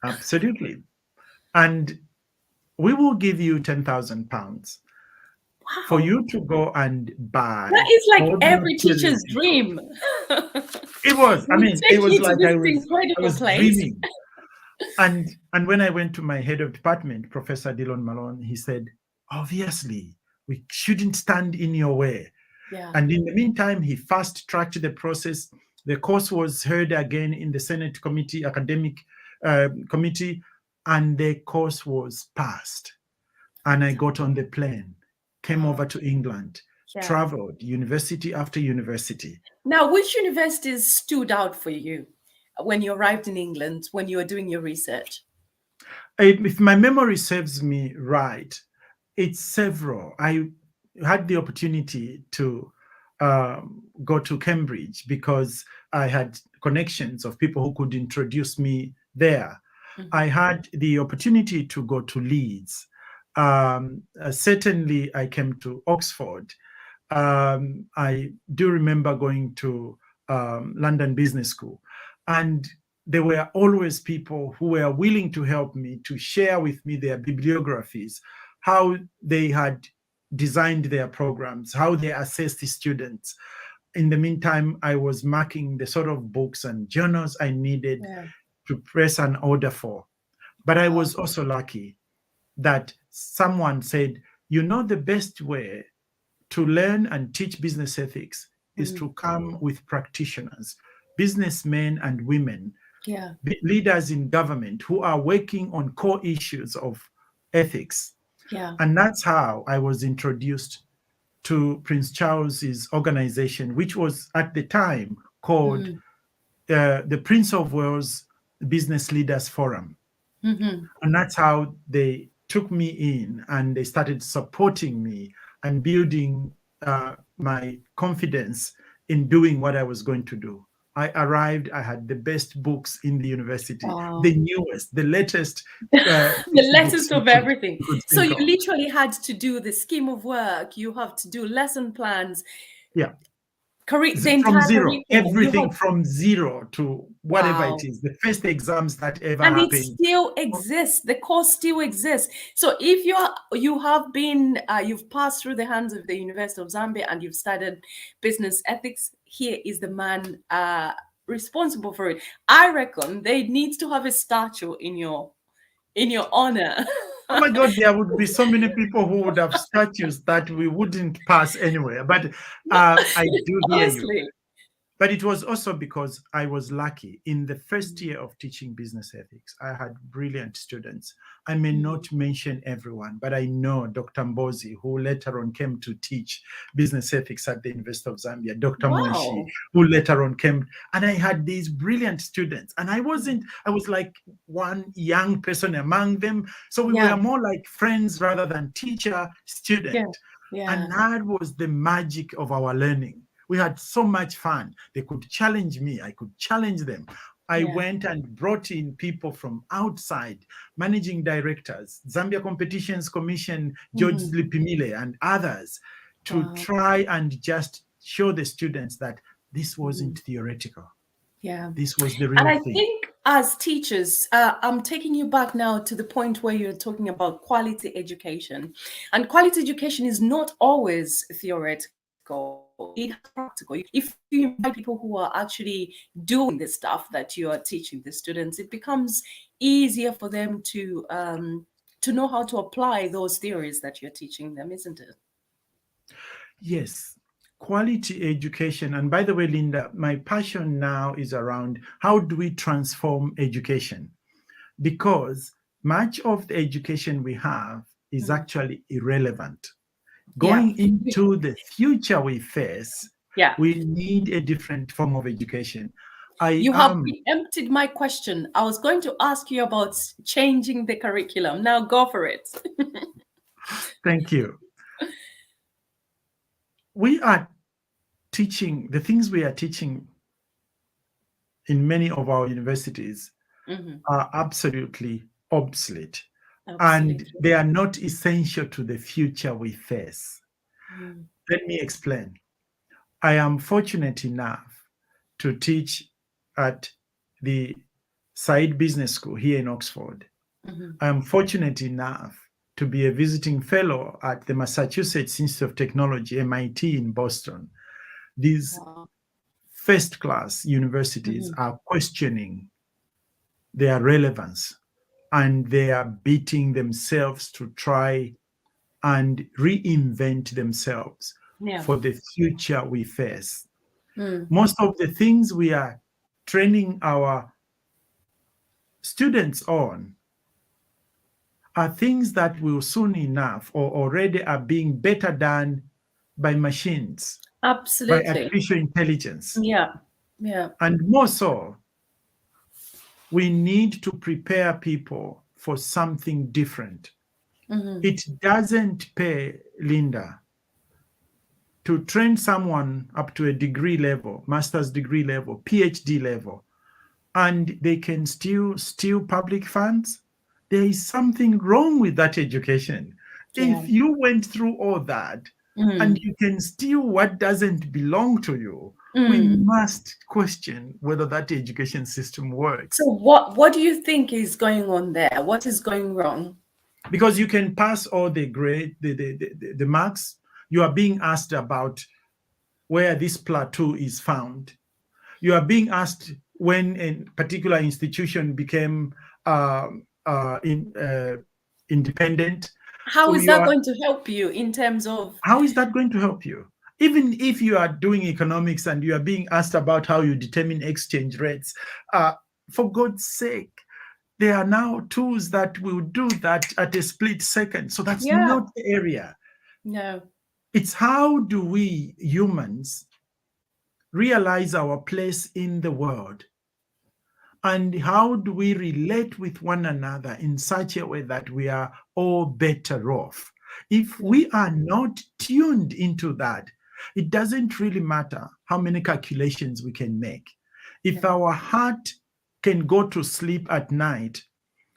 Absolutely. And we will give you £10,000 Wow. for you to go and buy. That is like all the every teacher's materials. dream. It was. I mean, Take it was you to like this I incredible was place. dreaming. And when I went to my head of department, Professor Dillon Malone, he said, obviously, we shouldn't stand in your way. Yeah. And in the meantime, he fast-tracked the process. The course was heard again in the Senate committee, academic committee, and the course was passed. And I got on the plane, came over to England, traveled university after university. Now, which universities stood out for you when you arrived in England, when you were doing your research? If my memory serves me right, it's several. I had the opportunity to go to Cambridge because I had connections of people who could introduce me there. Mm-hmm. I had the opportunity to go to Leeds. Certainly, I came to Oxford. I do remember going to London Business School. And there were always people who were willing to help me, to share with me their bibliographies, how they had designed their programs, how they assessed the students. In the meantime, I was marking the sort of books and journals I needed to press an order for. But I was also lucky that someone said, you know, the best way to learn and teach business ethics is to come with practitioners, businessmen and women, leaders in government who are working on core issues of ethics. And that's how I was introduced to Prince Charles's organization, which was at the time called the Prince of Wales Business Leaders Forum. And that's how they took me in and they started supporting me and building my confidence in doing what I was going to do. I arrived, I had the best books in the university, the newest, the latest. The latest of everything. So you literally had to do the scheme of work, you have to do lesson plans. Yeah. The entire from zero, curriculum. everything from zero to whatever it is, the first exams that ever happened. And it still exists. The course still exists. So if you've passed through the hands of the University of Zambia and you've studied business ethics, here is the man responsible for it. I reckon they need to have a statue in your honor. Oh my God, there would be so many people who would have statues that we wouldn't pass anywhere. But I do hear you. Honestly. But it was also because I was lucky. In the first year of teaching business ethics, I had brilliant students. I may not mention everyone, but I know Dr. Mbozi, who later on came to teach business ethics at the University of Zambia, Dr. Monshi, Wow. who later on came, and I had these brilliant students. And I was like one young person among them. So we Yeah. were more like friends rather than teacher, student. Yeah. Yeah. And that was the magic of our learning. We had so much fun. They could challenge me, I could challenge them. I went and brought in people from outside, managing directors, Zambia Competitions Commission, George Lipimile, and others, to Wow. try and just show the students that this wasn't theoretical. Yeah. This was the And real I thing. think as teachers, I'm taking you back now to the point where you're talking about quality education. And quality education is not always theoretical, it has practical. If you invite people who are actually doing the stuff that you are teaching the students, it becomes easier for them to know how to apply those theories that you're teaching them, isn't it? Yes, quality education. And by the way, Linda, my passion now is around how do we transform education? Because much of the education we have is actually irrelevant. Yeah. Going into the future we face, Yeah. we need a different form of education. You have preempted my question. I was going to ask you about changing the curriculum. Now go for it. Thank you. We are teaching, the things we are teaching in many of our universities are absolutely obsolete. And they are not essential to the future we face. Let me explain. I am fortunate enough to teach at the Said Business School here in Oxford. I am fortunate enough to be a visiting fellow at the Massachusetts Institute of Technology, MIT in Boston. These first-class universities are questioning their relevance, and they are beating themselves to try and reinvent themselves for the future we face. Most of the things we are training our students on are things that will soon enough or already are being better done by machines, by Absolutely. artificial intelligence. Yeah. Yeah. And more so, we need to prepare people for something different. It doesn't pay, Linda, to train someone up to a degree level, master's degree level, PhD level, and they can still steal public funds. There is something wrong with that education. If you went through all that and you can steal what doesn't belong to you, we must question whether that education system works. So what do you think is going on there? What is going wrong? Because you can pass all the grade, the marks. You are being asked about where this plateau is found. You are being asked when a particular institution became independent. How is that going to help you in terms of... How is that going to help you? Even if you are doing economics and you are being asked about how you determine exchange rates, for God's sake, there are now tools that will do that at a split second. So that's not the area. No. It's how do we humans realize our place in the world? And how do we relate with one another in such a way that we are all better off? If we are not tuned into that, it doesn't really matter how many calculations we can make. If our heart can go to sleep at night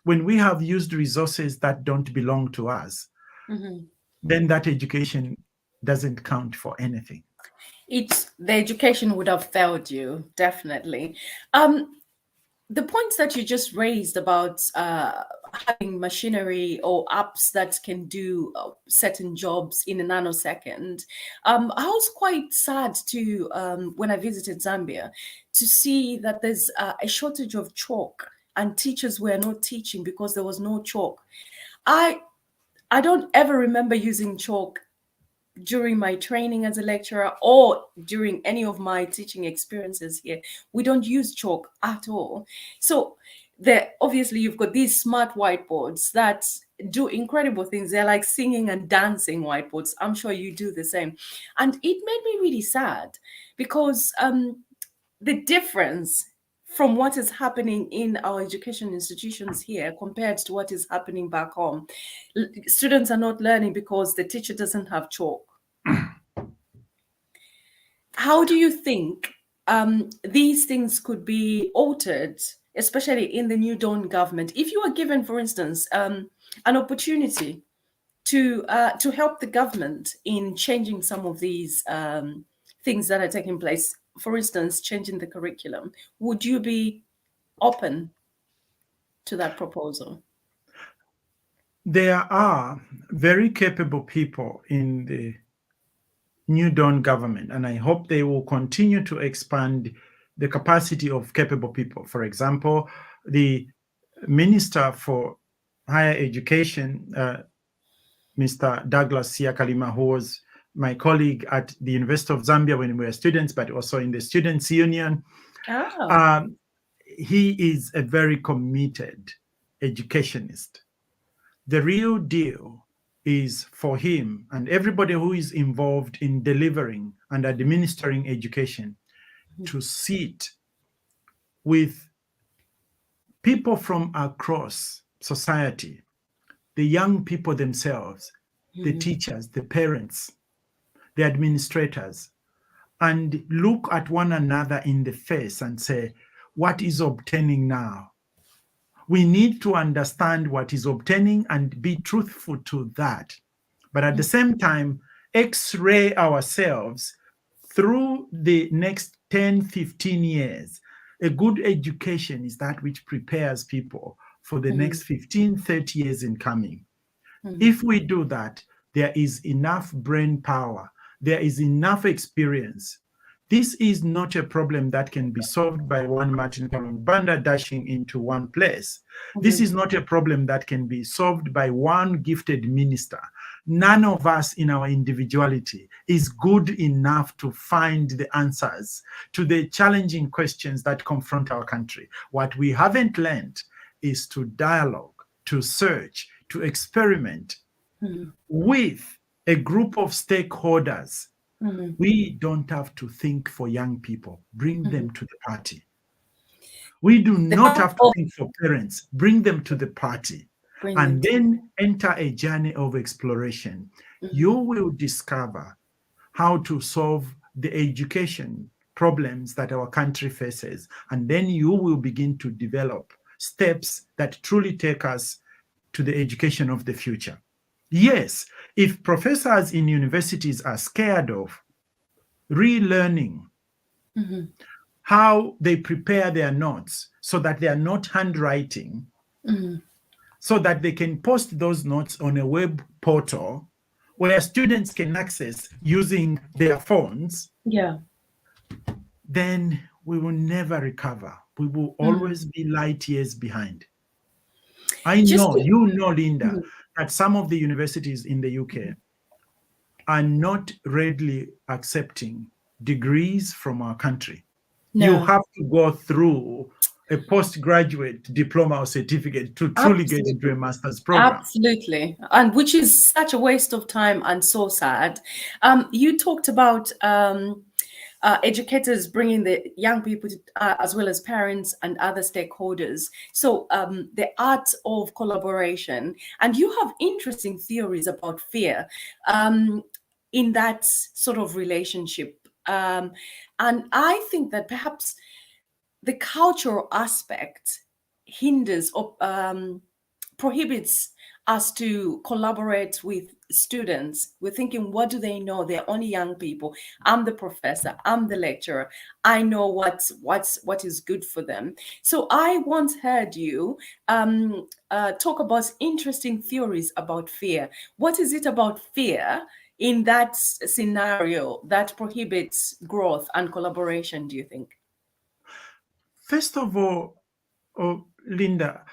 when we have used resources that don't belong to us, then that education doesn't count for anything. The education would have failed you, definitely. The points that you just raised about having machinery or apps that can do certain jobs in a nanosecond, I was quite sad to, when I visited Zambia, to see that there's a shortage of chalk and teachers were not teaching because there was no chalk. I don't ever remember using chalk during my training as a lecturer or during any of my teaching experiences here. We don't use chalk at all. So obviously you've got these smart whiteboards that do incredible things. They're like singing and dancing whiteboards. I'm sure you do the same. And it made me really sad because the difference from what is happening in our education institutions here compared to what is happening back home. Students are not learning because the teacher doesn't have chalk. How do you think these things could be altered, especially in the New Dawn government? If you were given, for instance, an opportunity to help the government in changing some of these things that are taking place, for instance, changing the curriculum, would you be open to that proposal? There are very capable people in the New Dawn government, and I hope they will continue to expand the capacity of capable people. For example, the Minister for Higher Education, Mr. Douglas Siakalima, who was my colleague at the University of Zambia when we were students, but also in the Students' Union. Oh. He is a very committed educationist. The real deal is for him and everybody who is involved in delivering and administering education to sit with people from across society, the young people themselves, the teachers, the parents, the administrators, and look at one another in the face and say, what is obtaining now? We need to understand what is obtaining and be truthful to that. But at the same time, x-ray ourselves through the next 10, 15 years. A good education is that which prepares people for the next 15, 30 years in coming. If we do that, there is enough brain power, there is enough experience. This is not a problem that can be solved by one Martin Kalungu Banda dashing into one place. This is not a problem that can be solved by one gifted minister. None of us in our individuality is good enough to find the answers to the challenging questions that confront our country. What we haven't learned is to dialogue, to search, to experiment with a group of stakeholders. We don't have to think for young people. Bring them to the party. We do not have to think for parents. Bring them to the party. And then enter a journey of exploration. You will discover how to solve the education problems that our country faces. And then you will begin to develop steps that truly take us to the education of the future. Yes, if professors in universities are scared of relearning how they prepare their notes so that they are not handwriting, so that they can post those notes on a web portal where students can access using their phones, then we will never recover. We will always be light years behind. I know, Linda, that some of the universities in the UK are not readily accepting degrees from our country. No. You have to go through a postgraduate diploma or certificate to truly get into a master's program. Absolutely. And which is such a waste of time and so sad. You talked about educators bringing the young people to, as well as parents and other stakeholders. So the art of collaboration. And you have interesting theories about fear in that sort of relationship. And I think that perhaps the cultural aspect hinders or prohibits us to collaborate with students. We're thinking, what do they know? They're only young people. I'm the professor. I'm the lecturer. I know what is good for them. So I once heard you talk about interesting theories about fear. What is it about fear in that scenario that prohibits growth and collaboration, do you think? First of all, Linda,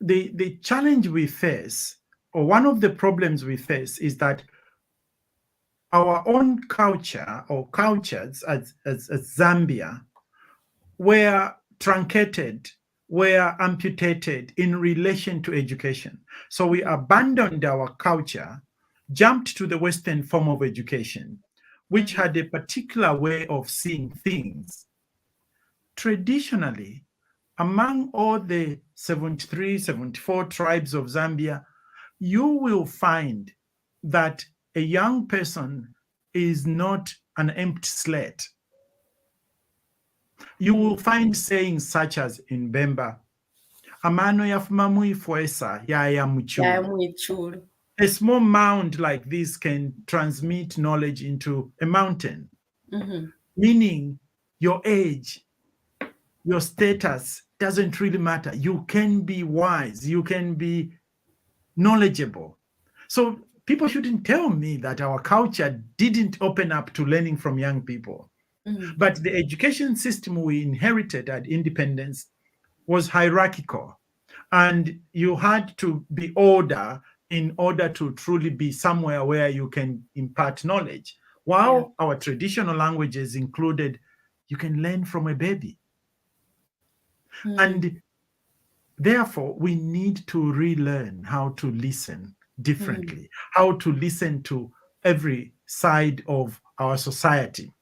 the challenge we face or one of the problems we face is that our own culture or cultures as Zambia were truncated, were amputated in relation to education. So we abandoned our culture, jumped to the Western form of education, which had a particular way of seeing things. Traditionally, among all the 73, 74 tribes of Zambia, you will find that a young person is not an empty slate. You will find sayings such as in Bemba, amano yafumamu ifuesa yaya muchulu. A small mound like this can transmit knowledge into a mountain, meaning your age, your status doesn't really matter. You can be wise, you can be knowledgeable. So people shouldn't tell me that our culture didn't open up to learning from young people. But the education system we inherited at independence was hierarchical, and you had to be older in order to truly be somewhere where you can impart knowledge. While our traditional languages included, you can learn from a baby. And therefore, we need to relearn how to listen differently, how to listen to every side of our society.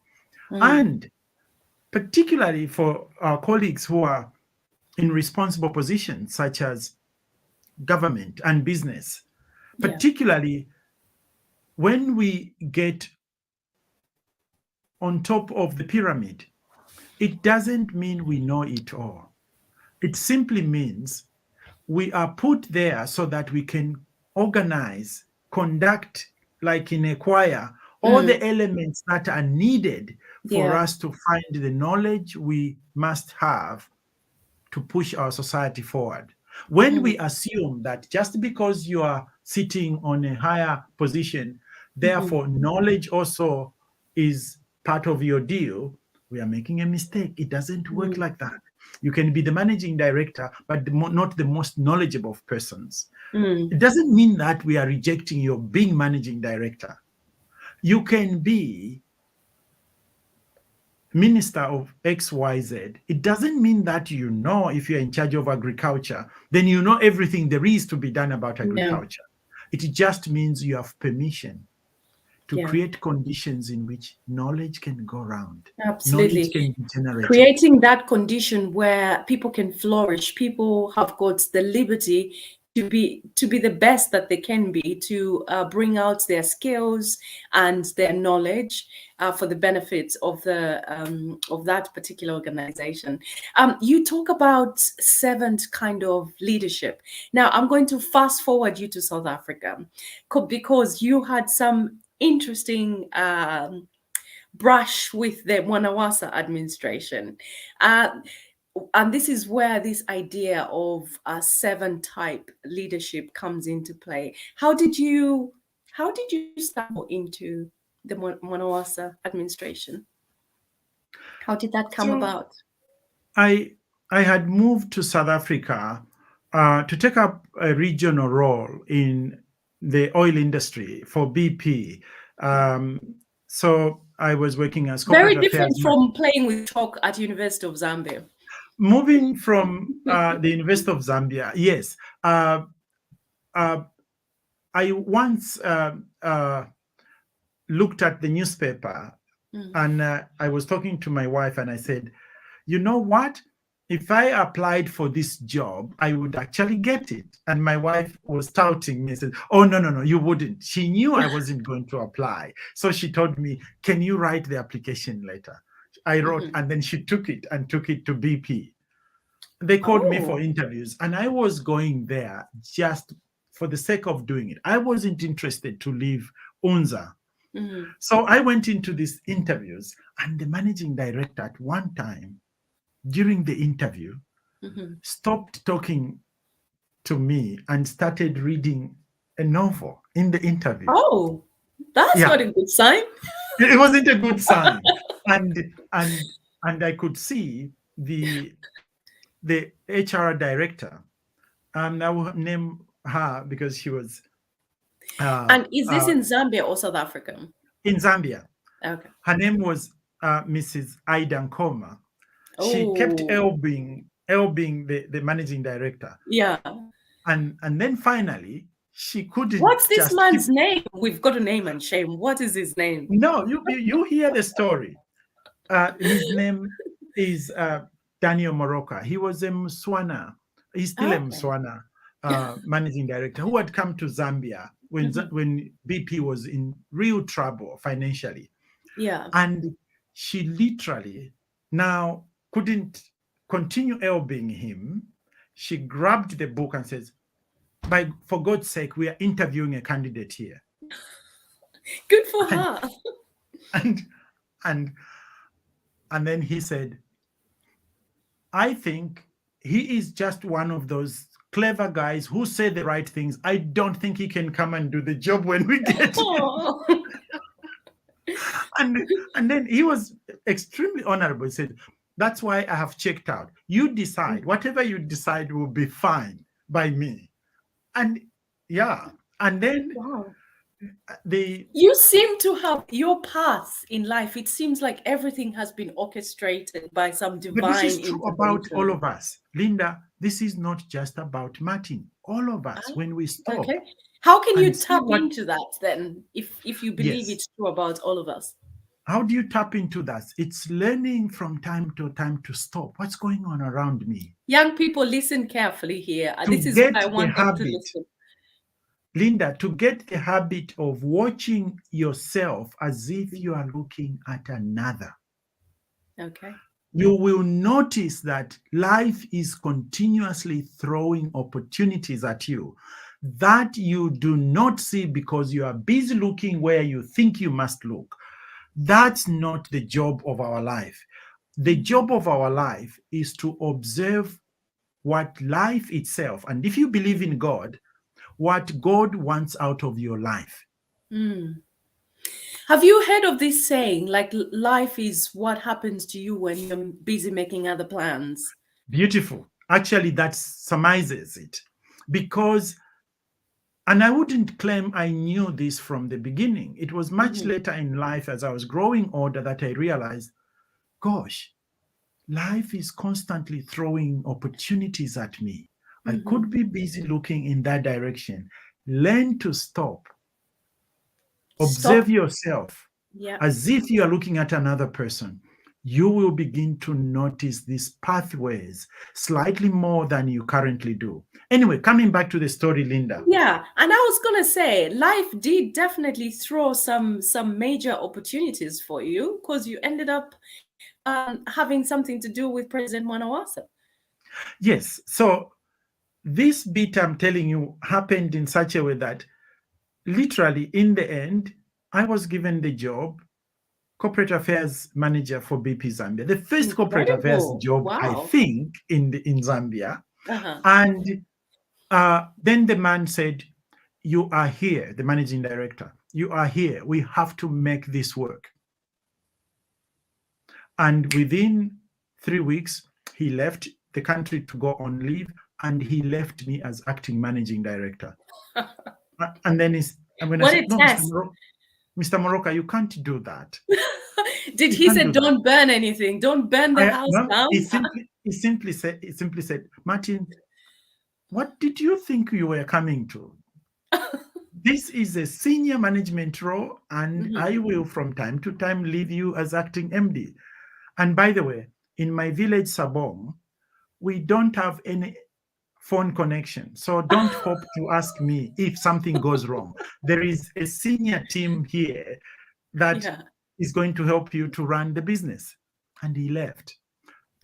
And particularly for our colleagues who are in responsible positions, such as government and business, particularly when we get on top of the pyramid, it doesn't mean we know it all. It simply means we are put there so that we can organize, conduct, like in a choir, all the elements that are needed for us to find the knowledge we must have to push our society forward. When we assume that just because you are sitting on a higher position, therefore knowledge also is part of your deal, we are making a mistake. It doesn't work like that. You can be the managing director, but not the most knowledgeable of persons. It doesn't mean that we are rejecting your being managing director. You can be minister of XYZ. It doesn't mean that you know, if you're in charge of agriculture, then you know everything there is to be done about agriculture. It just means you have permission to create conditions in which knowledge can go around. Absolutely. Knowledge can be generated. Creating that condition where people can flourish, people have got the liberty to be the best that they can be, to bring out their skills and their knowledge for the benefits of the of that particular organization. You talk about seventh kind of leadership. Now I'm going to fast forward you to South Africa, because you had some interesting brush with the Mwanawasa administration. And this is where this idea of a seven type leadership comes into play. How did you stumble into the Mwanawasa administration? How did that come about? I had moved to South Africa to take up a regional role in the oil industry for BP. So I was working as corporate Very different affairs. from playing with chalk at University of Zambia. Moving from the University of Zambia, yes. I once looked at the newspaper and I was talking to my wife and I said, you know what? If I applied for this job, I would actually get it. And my wife was touting me and said, oh, no, you wouldn't. She knew I wasn't going to apply. So she told me, can you write the application letter? I wrote, and then she took it to BP. They called me for interviews and I was going there just for the sake of doing it. I wasn't interested to leave UNZA. So I went into these interviews and the managing director at one time during the interview stopped talking to me and started reading a novel in the interview. Oh, that's not a good sign. It wasn't a good sign. and I could see the HR director, and I will name her because she was And is this in Zambia or South Africa? In Zambia. Okay. Her name was Mrs. Ida Nkoma. She kept Oh, being the managing director. yeah. And then finally, she couldn't What's this just man's name? We've got a name and shame. What is his name? No, you hear the story. His name is Daniel Moroka. He was a Mswana. He's still a Mswana managing director who had come to Zambia when BP was in real trouble financially. Yeah. And she literally now couldn't continue helping him. She grabbed the book and says, for God's sake, we are interviewing a candidate here. Good for her. And then he said, I think he is just one of those clever guys who say the right things. I don't think he can come and do the job when we get him. And then he was extremely honorable. He said, that's why I have checked out. You decide. Whatever you decide will be fine by me. And yeah. And then you seem to have your path in life. It seems like everything has been orchestrated by some divine. But this is true about all of us, Linda. This is not just about Martin. All of us, when we stop. Okay. How can you tap into that then, if you believe it's true about all of us? How do you tap into that? It's learning from time to time to stop. What's going on around me? Young people, listen carefully here. This is what I want them to listen. Linda, to get the habit of watching yourself as if you are looking at another. Okay. You will notice that life is continuously throwing opportunities at you that you do not see because you are busy looking where you think you must look. That's not the job of our life. The job of our life is to observe what life itself, and if you believe in God, what God wants out of your life. Have you heard of this saying, like life is what happens to you when you're busy making other plans? Beautiful. Actually, that summarizes it. Because, and I wouldn't claim I knew this from the beginning. It was much later in life, as I was growing older, that I realized, gosh, life is constantly throwing opportunities at me. I could be busy looking in that direction. Learn to stop. Observe yourself as if you are looking at another person. You will begin to notice these pathways slightly more than you currently do. Anyway, coming back to the story, Linda. Yeah, and I was going to say, life did definitely throw some major opportunities for you because you ended up having something to do with President Mwanawasa. Yes, so this bit I'm telling you happened in such a way that literally in the end, I was given the job, corporate affairs manager for BP Zambia, the first corporate affairs job, I think, in Zambia. And then the man said, you are here, the managing director, you are here. We have to make this work. And within 3 weeks, he left the country to go on leave, and he left me as acting managing director. And then when I said, no, Mr. Moroka, you can't do that. Did he say, don't burn anything? Don't burn the house down? He simply said, Martin, what did you think you were coming to? This is a senior management role, and I will from time to time leave you as acting MD. And by the way, in my village, Sabong, we don't have any phone connection. So don't hope to ask me if something goes wrong. There is a senior team here that is going to help you to run the business. And he left.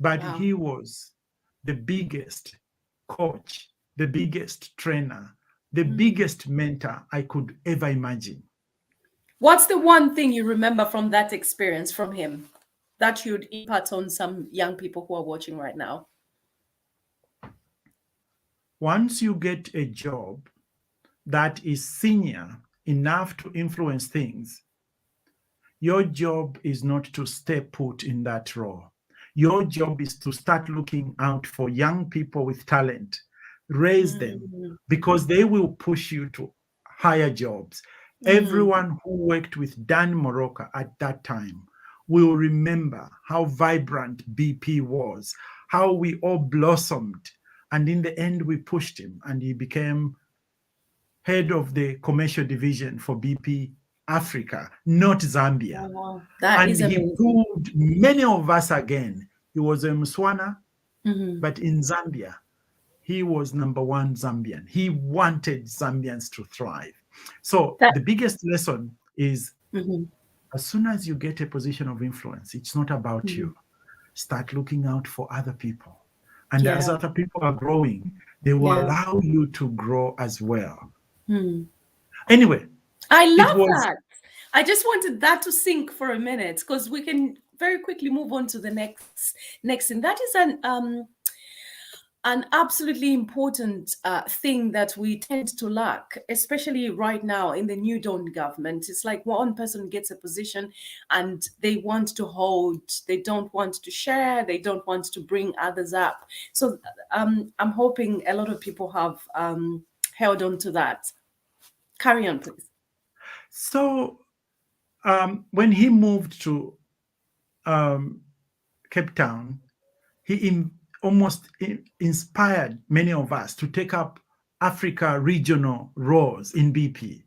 But he was the biggest coach, the biggest trainer, the biggest mentor I could ever imagine. What's the one thing you remember from that experience from him that you'd impart on some young people who are watching right now? Once you get a job that is senior enough to influence things, your job is not to stay put in that role. Your job is to start looking out for young people with talent, raise them, because they will push you to higher jobs. Everyone who worked with Dan Moroka at that time will remember how vibrant BP was, how we all blossomed. And in the end, we pushed him and he became head of the commercial division for BP Africa, not Zambia. Wow, that And is he amazing. pulled many of us again. He was a Mswana, but in Zambia, he was number one Zambian. He wanted Zambians to thrive. So the biggest lesson is as soon as you get a position of influence, it's not about you. Start looking out for other people. And as other people are growing, they will allow you to grow as well. Anyway, I love that. I just wanted that to sink for a minute because we can very quickly move on to the next thing. That is an absolutely important thing that we tend to lack, especially right now in the New Dawn government. It's like one person gets a position and they want to hold, they don't want to share, they don't want to bring others up. So I'm hoping a lot of people have held on to that. Carry on, please. So when he moved to Cape Town, he almost inspired many of us to take up Africa regional roles in BP.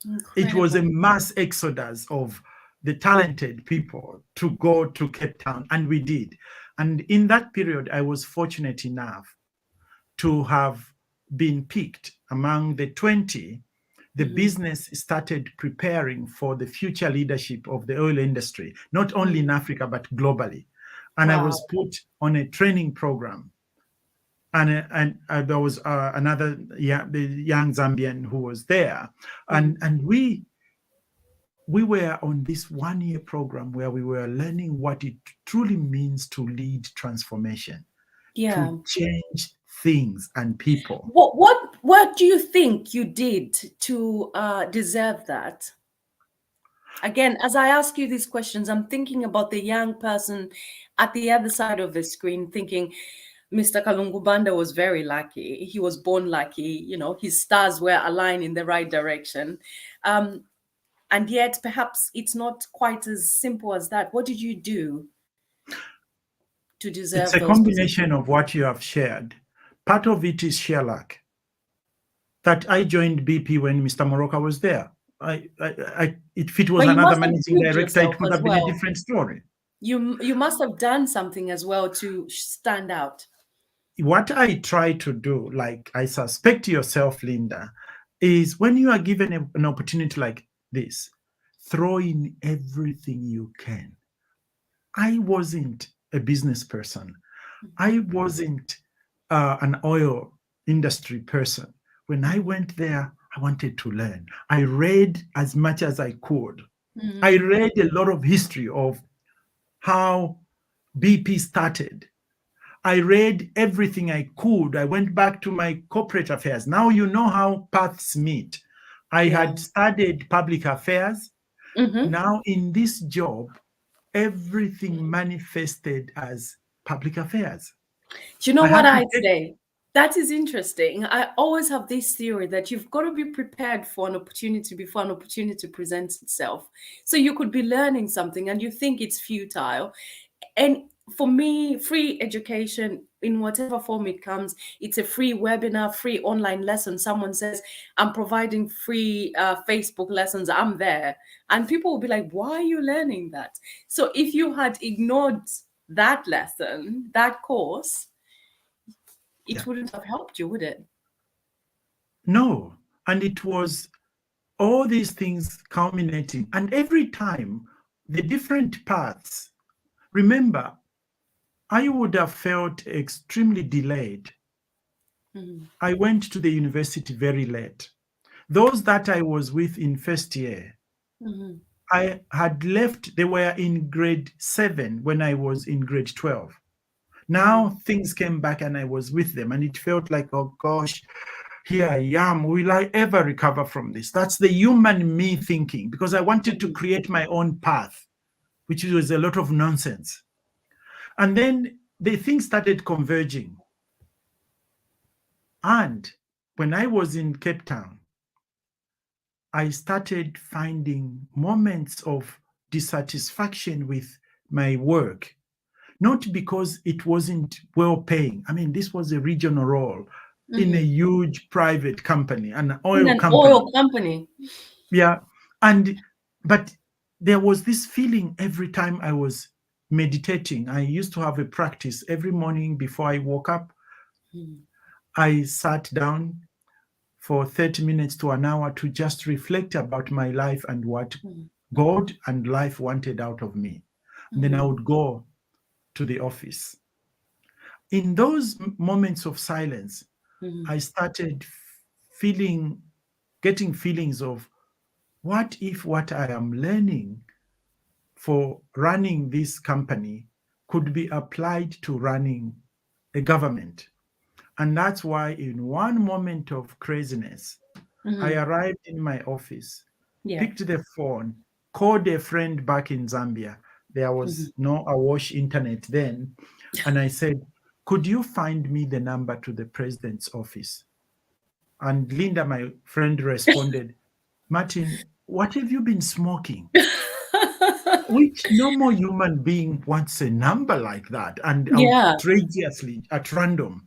Incredible. It was a mass exodus of the talented people to go to Cape Town, and we did. And in that period, I was fortunate enough to have been picked among the 20. The business started preparing for the future leadership of the oil industry, not only in Africa, but globally. And I was put on a training program. And there was another young Zambian who was there. And we were on this one-year program where we were learning what it truly means to lead transformation, to change things and people. What do you think you did to deserve that? Again, as I ask you these questions, I'm thinking about the young person at the other side of the screen thinking, Mr. Kalungu Banda was very lucky. He was born lucky. You know, his stars were aligned in the right direction. And yet, perhaps it's not quite as simple as that. What did you do to deserve It's a those combination positions? of what you have shared. Part of it is sheer luck. That I joined BP when Mr. Moroka was there. If it was another managing director, it would have been a different story. You must have done something as well to stand out. What I try to do, like I suspect yourself, Linda, is when you are given an opportunity like this, throw in everything you can. I wasn't a business person. I wasn't an oil industry person. When I went there, I wanted to learn. I read as much as I could. I read a lot of history of how BP started. I read everything I could. I went back to my corporate affairs. Now you know how paths meet. I had studied public affairs. Now in this job, everything manifested as public affairs. Do you know what I'd say? That is interesting. I always have this theory that you've got to be prepared for an opportunity before an opportunity presents itself. So you could be learning something and you think it's futile. And for me, free education in whatever form it comes, it's a free webinar, free online lesson. Someone says, I'm providing free Facebook lessons, I'm there. And people will be like, why are you learning that? So if you had ignored that lesson, that course, it wouldn't have helped you, would it? No. And it was all these things culminating. And every time, the different paths. Remember, I would have felt extremely delayed. I went to the university very late. Those that I was with in first year, I had left, they were in grade 7 when I was in grade 12. Now things came back and I was with them and it felt like, oh gosh, here I am. Will I ever recover from this? That's the human me thinking, because I wanted to create my own path, which was a lot of nonsense. And then the things started converging. And when I was in Cape Town, I started finding moments of dissatisfaction with my work, not because it wasn't well paying. I mean, this was a regional role in a huge private company, an In oil an company. oil company. Yeah. But there was this feeling every time I was meditating. I used to have a practice every morning before I woke up. I sat down for 30 minutes to an hour to just reflect about my life and what God and life wanted out of me. And then I would go to the office. In those moments of silence, I started getting feelings of, what if what I am learning for running this company could be applied to running a government? And that's why, in one moment of craziness, I arrived in my office, picked the phone, called a friend back in Zambia. There was no awash internet then. And I said, could you find me the number to the president's office? And Linda, my friend, responded, Martin, what have you been smoking? Which normal human being wants a number like that and Yeah. outrageously at random?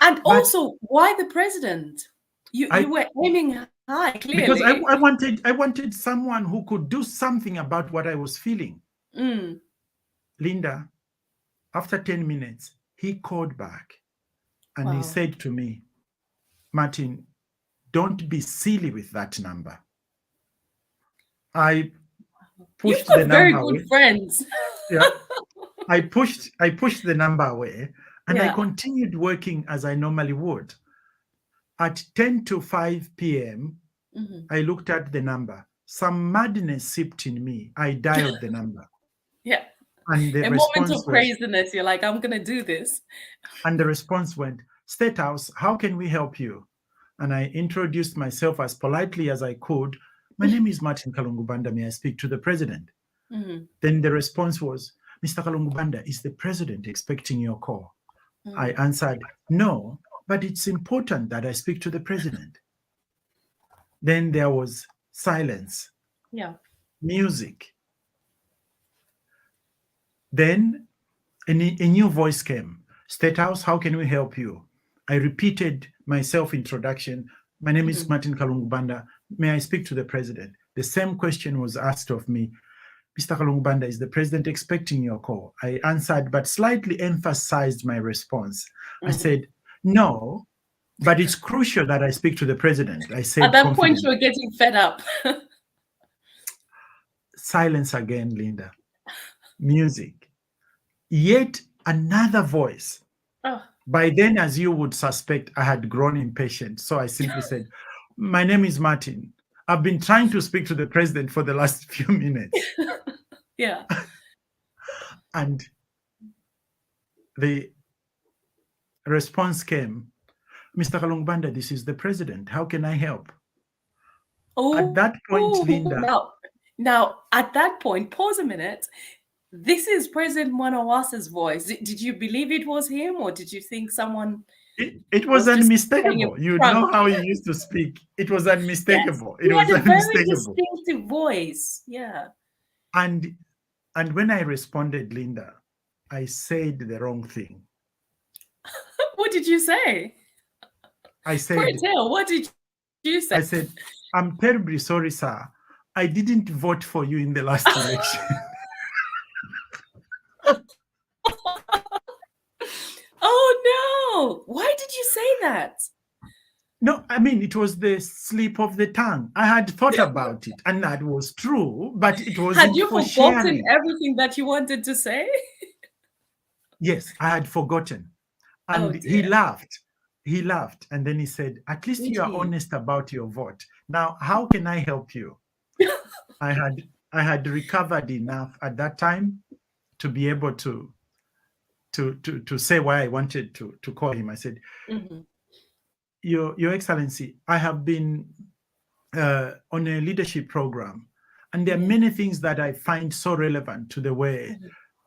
And But also, why the president? You were aiming high, because clearly. I wanted someone who could do something about what I was feeling. Linda, after 10 minutes, he called back and he said to me, Martin, don't be silly with that number. I pushed You've the got very number good away. friends. Yeah. I pushed the number away and I Yeah. continued working as I normally would. At 10 to 5 p.m., I looked at the number. Some madness sipped in me. I dialed the number. Yeah. And the A moment response of was, craziness. You're like, I'm going to do this. went, State House, how can we help you? And I introduced myself as politely as I could. My name is Martin Kalungu Banda. May I speak to the president? Then the response was, Mr. Kalungu Banda, is the president expecting your call? I answered, no, but it's important that I speak to the president. Then there was silence. Yeah. Music. Then a new voice came. State House, how can we help you? I repeated my self-introduction. My name is Martin Kalungu Banda. May I speak to the president? The same question was asked of me. Mr. Kalungu Banda, is the president expecting your call? I answered, but slightly emphasized my response. I said, no, but it's crucial that I speak to the president. I said, at that point, you were getting fed up. Silence again, Linda. Music. Yet another voice. Oh. By then, as you would suspect, I had grown impatient. So I simply said, my name is Martin. I've been trying to speak to the president for the last few minutes. Yeah. And the response came, Mr. Kalungu Banda, this is the president. How can I help? At that point, Linda. Now, at that point, pause a minute. This is President Mwanawasa's voice. Did you believe it was him, or did you think someone... It was unmistakable. You know how he used to speak. It was unmistakable. Yes, it was had a unmistakable. very distinctive voice. Yeah. And when I responded, Linda, I said the wrong thing. What did you say? I said, pray tell, what did you say? I said, I'm terribly sorry, sir. I didn't vote for you in the last election. Oh, no. Why did you say that? No, I mean, it was the slip of the tongue. I had thought about it, and that was true, but it wasn't Had you for forgotten sharing. everything that you wanted to say? Yes, I had forgotten. And he laughed. He laughed, and then he said, at least you are honest about your vote. Now, how can I help you? I had recovered enough at that time to be able to say why I wanted to call him. I said, Your Excellency, I have been on a leadership program, and there are many things that I find so relevant to the way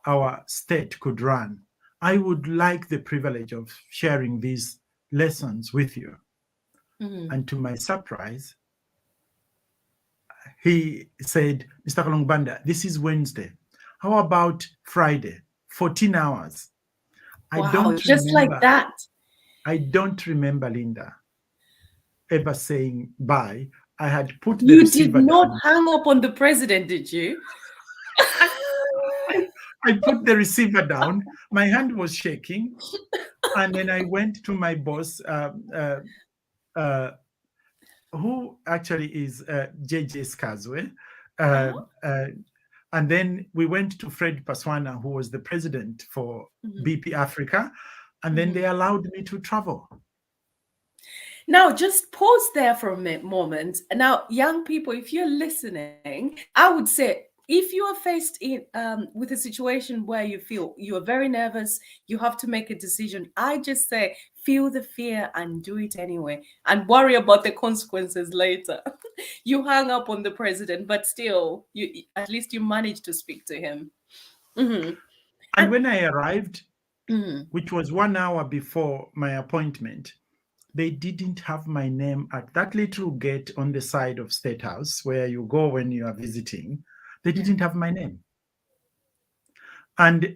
our state could run. I would like the privilege of sharing these lessons with you. And to my surprise, he said, Mr. Kalungu Banda, this is Wednesday. How about Friday? 14 hours. Wow, just like that. I don't remember, Linda, ever saying bye. I had put the You receiver did not down. hang up on the president, did you? I put the receiver down. My hand was shaking. And then I went to my boss, who actually is JJ Skazwe. And then we went to Fred Paswana, who was the president for BP Africa. And then they allowed me to travel. Now, just pause there for a moment. Now, young people, if you're listening, I would say, if you are faced with a situation where you feel you are very nervous, you have to make a decision, I just say, feel the fear and do it anyway, and worry about the consequences later. You hung up on the president, but still, at least you managed to speak to him. And when I arrived, which was 1 hour before my appointment, they didn't have my name at that little gate on the side of State House where you go when you are visiting. They didn't have my name. And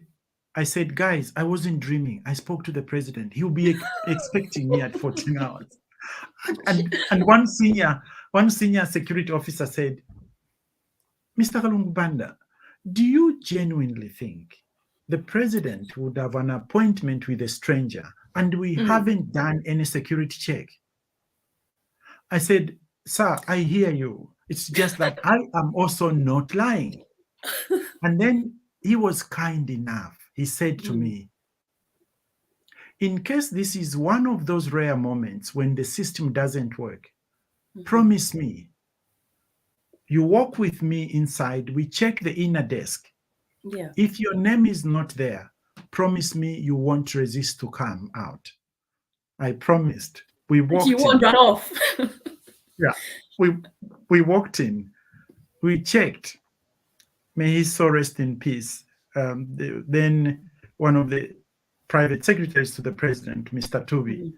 I said, guys, I wasn't dreaming. I spoke to the president. He'll be expecting me at 14 hours. And one senior security officer said, Mr. Kalungu Banda, do you genuinely think the president would have an appointment with a stranger and we haven't done any security check? I said, sir, I hear you. It's just that I am also not lying. And then he was kind enough. He said to me, in case this is one of those rare moments when the system doesn't work, promise me, you walk with me inside, we check the inner desk. Yeah. If your name is not there, promise me you won't resist to come out. I promised. We walked You won't run off. Yeah. We walked in. We checked. May his soul rest in peace. Then one of the private secretaries to the president, Mr. Tubi,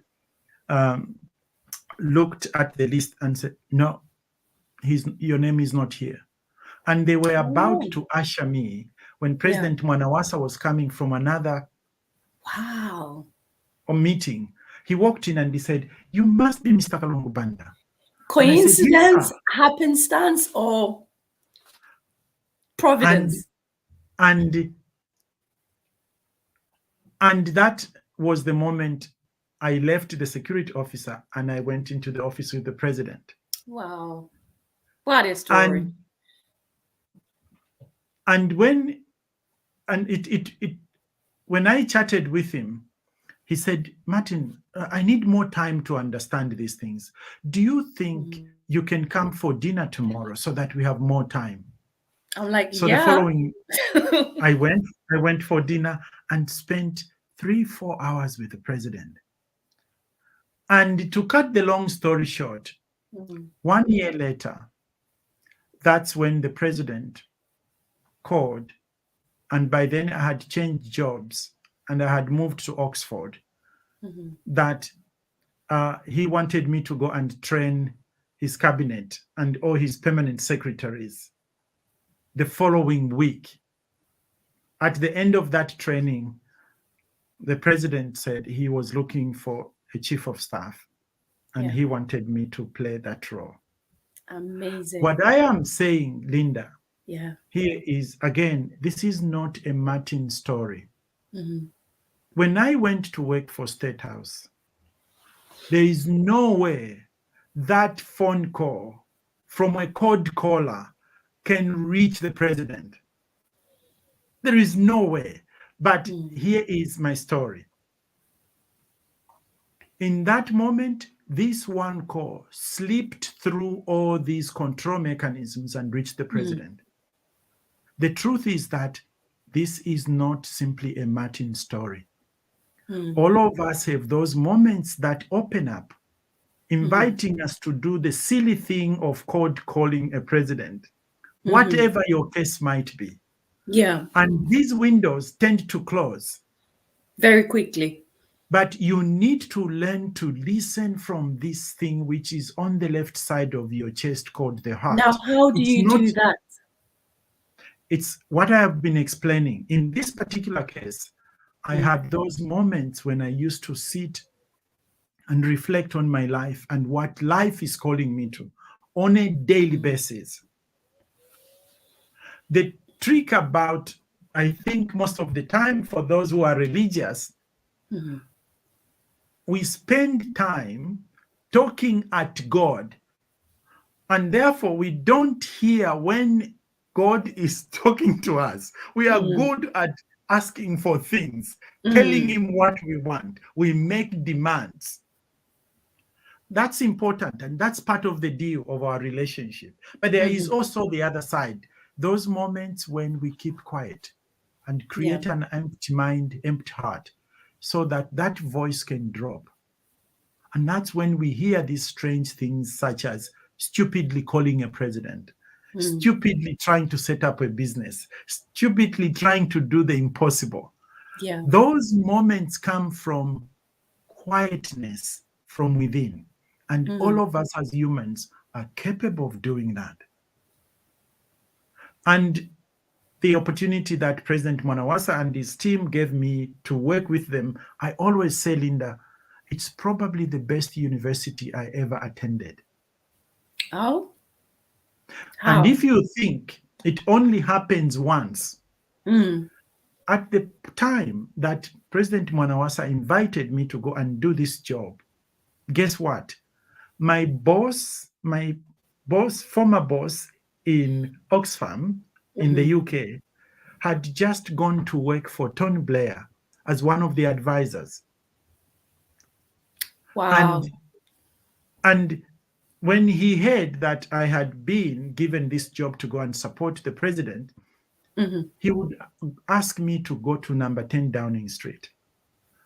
looked at the list and said, no, your name is not here. And they were about to usher me when President Mwanawasa was coming from another meeting. He walked in and he said, you must be Mr. Kalungu Banda. Coincidence, said, yes, happenstance, or providence? And that was the moment I left the security officer and I went into the office with the president. Wow. What a story. When I chatted with him, he said, Martin, I need more time to understand these things. Do you think you can come for dinner tomorrow so that we have more time? I'm like, so the following, I went for dinner and spent 3-4 hours with the president. And to cut the long story short, 1 year later, that's when the president called. And by then I had changed jobs and I had moved to Oxford, that he wanted me to go and train his cabinet and all his permanent secretaries the following week. At the end of that training, the president said he was looking for a chief of staff and he wanted me to play that role. Amazing. What I am saying, Linda, here is, again, this is not a Martin story. When I went to work for State House, there is no way that phone call from a cold caller can reach the president. There is no way. But here is my story. In that moment, this one call slipped through all these control mechanisms and reached the president. The truth is that this is not simply a Martin story. All of us have those moments that open up, inviting us to do the silly thing of cold calling a president, whatever your case might be. Yeah. And these windows tend to close very quickly. But you need to learn to listen from this thing which is on the left side of your chest called the heart. Now, how do It's you not, do that? it's what I have been explaining. In this particular case, I had those moments when I used to sit and reflect on my life and what life is calling me to on a daily basis. The trick about, I think, most of the time for those who are religious, we spend time talking at God, and therefore we don't hear when God is talking to us. We are good at asking for things, telling him what we want. We make demands. That's important, and that's part of the deal of our relationship. But there is also the other side, those moments when we keep quiet and create an empty mind, empty heart, so that that voice can drop. And that's when we hear these strange things, such as stupidly calling a president, stupidly trying to set up a business, stupidly trying to do the impossible. Yeah. Those moments come from quietness from within. And all of us as humans are capable of doing that. And the opportunity that President Mwanawasa and his team gave me to work with them, I always say, Linda, it's probably the best university I ever attended. Oh? How? And if you think it only happens once, at the time that President Mwanawasa invited me to go and do this job, guess what? My former boss in Oxfam in the UK had just gone to work for Tony Blair as one of the advisors. Wow. And when he heard that I had been given this job to go and support the president, he would ask me to go to number 10 Downing Street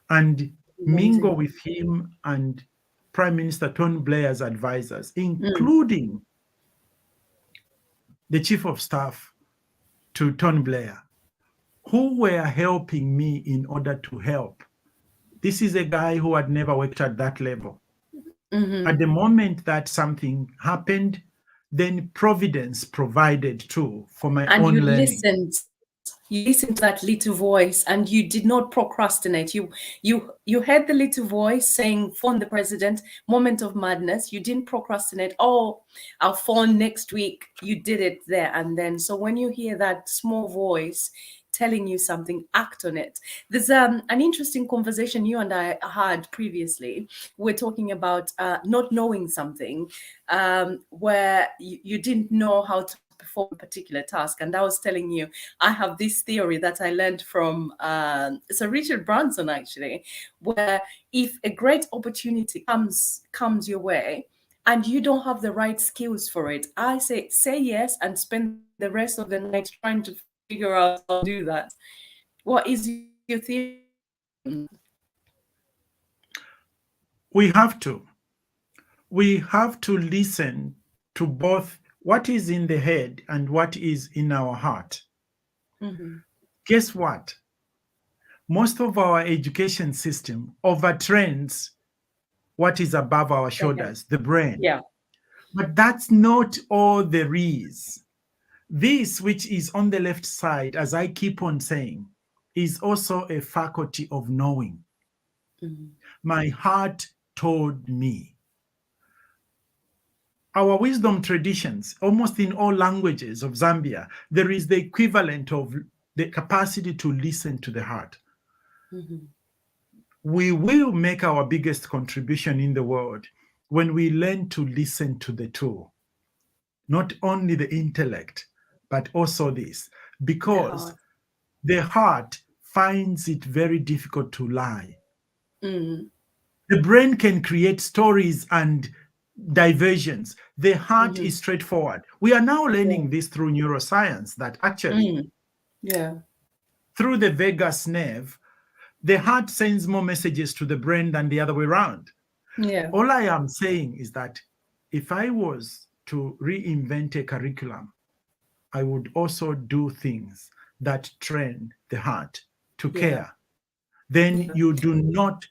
and mingle with him and Prime Minister Tony Blair's advisors, including the chief of staff to Tony Blair, who were helping me in order to help. This is a guy who had never worked at that level. At the moment that something happened, then Providence provided too for my own learning. You listened to that little voice and you did not procrastinate. You heard the little voice saying, phone the president, moment of madness. You didn't procrastinate. Oh, I'll phone next week. You did it there and then. So when you hear that small voice telling you something, act on it. There's an interesting conversation you and I had previously. We're talking about not knowing something, where you didn't know how to perform a particular task. And I was telling you, I have this theory that I learned from Sir Richard Branson, actually, where if a great opportunity comes your way and you don't have the right skills for it, I say yes and spend the rest of the night trying to figure out how to do that. What is your theory? We have to listen to both what is in the head and what is in our heart. Guess what? Most of our education system overtrains what is above our shoulders, the brain. Yeah. But that's not all there is. This, which is on the left side, as I keep on saying, is also a faculty of knowing. My heart told me. Our wisdom traditions, almost in all languages of Zambia, there is the equivalent of the capacity to listen to the heart. We will make our biggest contribution in the world when we learn to listen to the two, not only the intellect, but also this, because the heart finds it very difficult to lie. The brain can create stories and diversions. The heart is straightforward. We are now learning this through neuroscience, that actually through the vagus nerve, the heart sends more messages to the brain than the other way around. All I am saying is that if I was to reinvent a curriculum, I would also do things that train the heart to care. Then you do not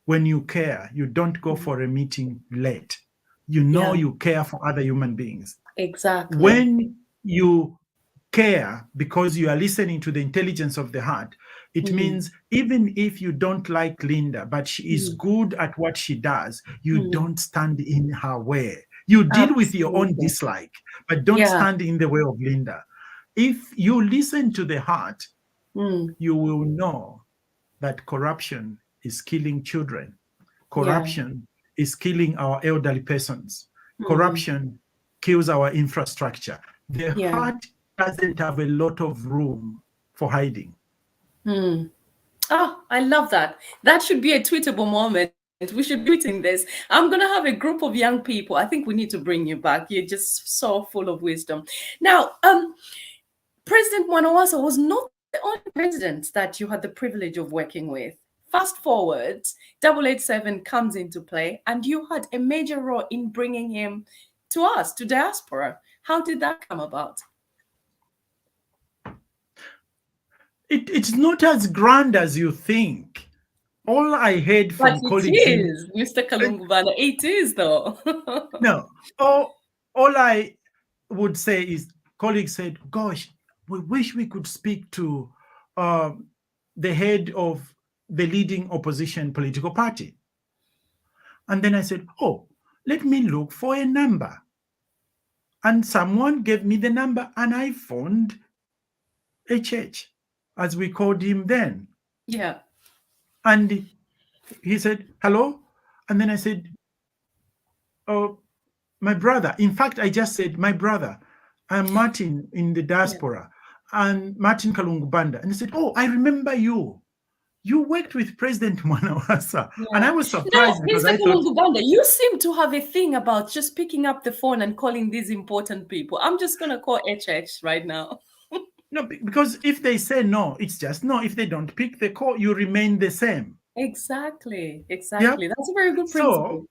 when you care, you don't go for a meeting late. You know you care for other human beings. Exactly. When you care because you are listening to the intelligence of the heart, it means even if you don't like Linda, but she is good at what she does, you don't stand in her way. You deal with your own dislike, but don't stand in the way of Linda. If you listen to the heart, you will know that corruption is killing children. Corruption is killing our elderly persons. Corruption kills our infrastructure. The heart doesn't have a lot of room for hiding. Oh, I love that. That should be a tweetable moment. We should be tweeting this. I'm going to have a group of young people. I think we need to bring you back. You're just so full of wisdom. Now, President Mwanawasa was not the only president that you had the privilege of working with. Fast forward, 887 comes into play, and you had a major role in bringing him to us, to Diaspora. How did that come about? It's not as grand as you think. All I heard from colleagues... But it is, Mr. Kalungu Banda. It is, though. No. All I would say is, colleagues said, gosh, we wish we could speak to the head of the leading opposition political party. And then I said, oh, let me look for a number. And someone gave me the number, and I phoned HH, as we called him then. Yeah. And he said, hello? And then I said, oh, my brother. In fact, I just said, my brother. I'm Martin in the Diaspora, and Martin Kalungu Banda. And he said, oh, I remember you. You worked with President Mwanawasa. And I was surprised because I thought... Kalungu Banda, you seem to have a thing about just picking up the phone and calling these important people. I'm just going to call HH right now. No, because if they say no, it's just no. If they don't pick the call, you remain the same. Exactly. Yeah? That's a very good principle. So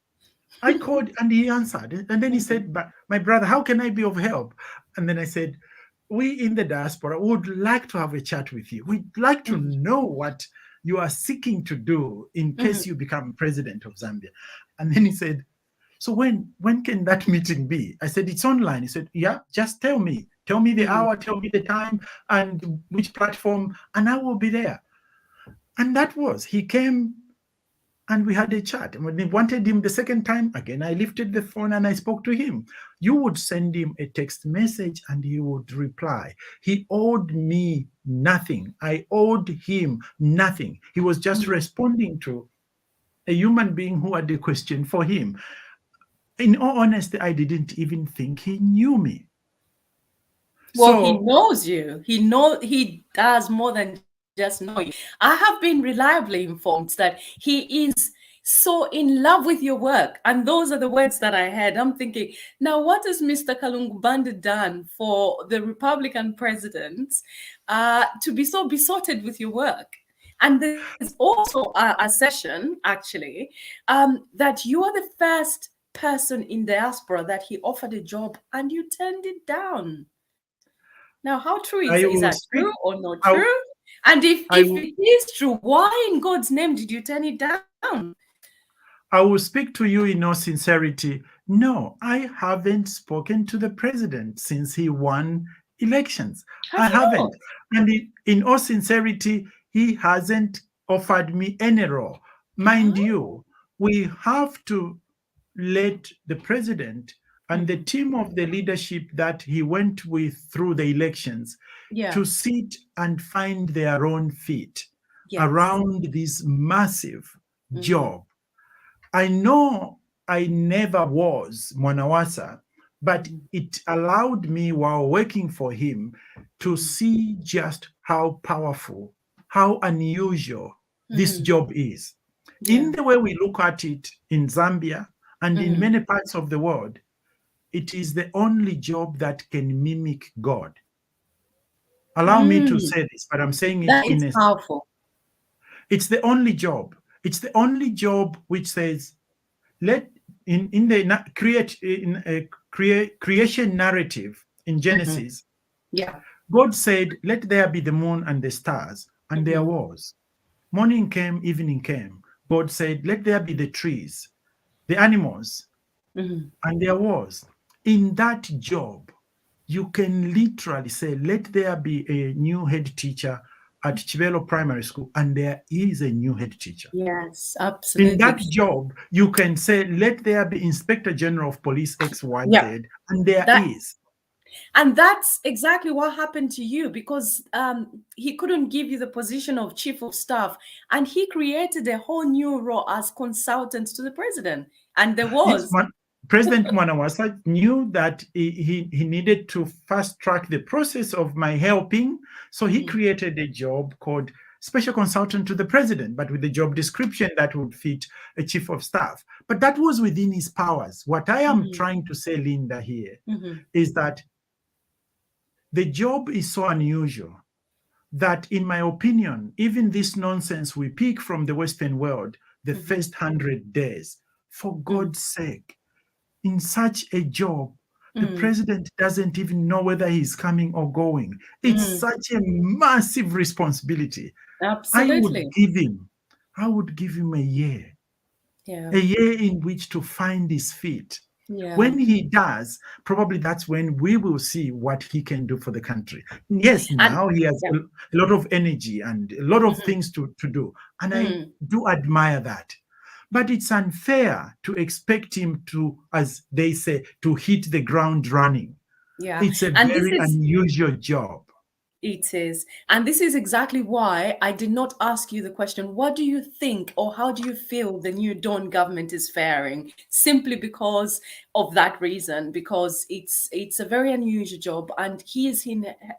I called and he answered. And then he said, but my brother, how can I be of help? And then I said, we in the Diaspora would like to have a chat with you. We'd like to know what you are seeking to do in case you become president of Zambia. And then he said, so when can that meeting be? I said, it's online. He said, yeah, just tell me. Tell me the hour, tell me the time, and which platform, and I will be there. And that was, he came and we had a chat. And when they wanted him the second time, again, I lifted the phone and I spoke to him. You would send him a text message and he would reply. He owed me nothing. I owed him nothing. He was just responding to a human being who had a question for him. In all honesty, I didn't even think he knew me. Well, he knows you. He does more than just know you. I have been reliably informed that he is so in love with your work. And those are the words that I heard. I'm thinking, now what has Mr. Kalungu Banda done for the Republican president to be so besotted with your work? And there's also a session, actually, that you are the first person in Diaspora that he offered a job and you turned it down. Now, how true is that? True or not true? And if it is true, why in God's name did you turn it down? I will speak to you in all sincerity. No, I haven't spoken to the president since he won elections. I haven't. And in all sincerity, he hasn't offered me any role. Mind you, we have to let the president and the team of the leadership that he went with through the elections to sit and find their own feet around this massive job. I know I never was Mwanawasa, but it allowed me while working for him to see just how powerful, how unusual this job is. In the way we look at it in Zambia and in many parts of the world, it is the only job that can mimic God. Allow me to say this, but I'm saying it in powerful. It's the only job. It's the only job which says, let in the creation narrative in Genesis. God said, let there be the moon and the stars, and there was. Morning came, evening came. God said, let there be the trees, the animals, and there was. In that job, you can literally say, let there be a new head teacher at Chivelo Primary School, and there is a new head teacher. Yes, In absolutely. that job, you can say, let there be Inspector General of Police XYZ, Yeah. and there That is. And that's exactly what happened to you, because he couldn't give you the position of chief of staff, and he created a whole new role as consultant to the president. And there Yes, was. President Mwanawasa knew that he needed to fast track the process of my helping. So he created a job called Special Consultant to the President, but with a job description that would fit a chief of staff. But that was within his powers. What I am trying to say, Linda, here is that the job is so unusual that, in my opinion, even this nonsense we pick from the Western world, the first 100 days, for God's sake, in such a job, the president doesn't even know whether he's coming or going. It's such a massive responsibility. Absolutely. I would give him a year Yeah. in which to find his feet. Yeah. When he does, probably that's when we will see what he can do for the country. Yes, now he has a lot of energy and a lot of things to do. And I do admire that. But it's unfair to expect him to, as they say, to hit the ground running. Yeah. It's a And very unusual job. It is. And this is exactly why I did not ask you the question, what do you think, or how do you feel the new Dawn government is faring? Simply because of that reason, because it's a very unusual job, and he has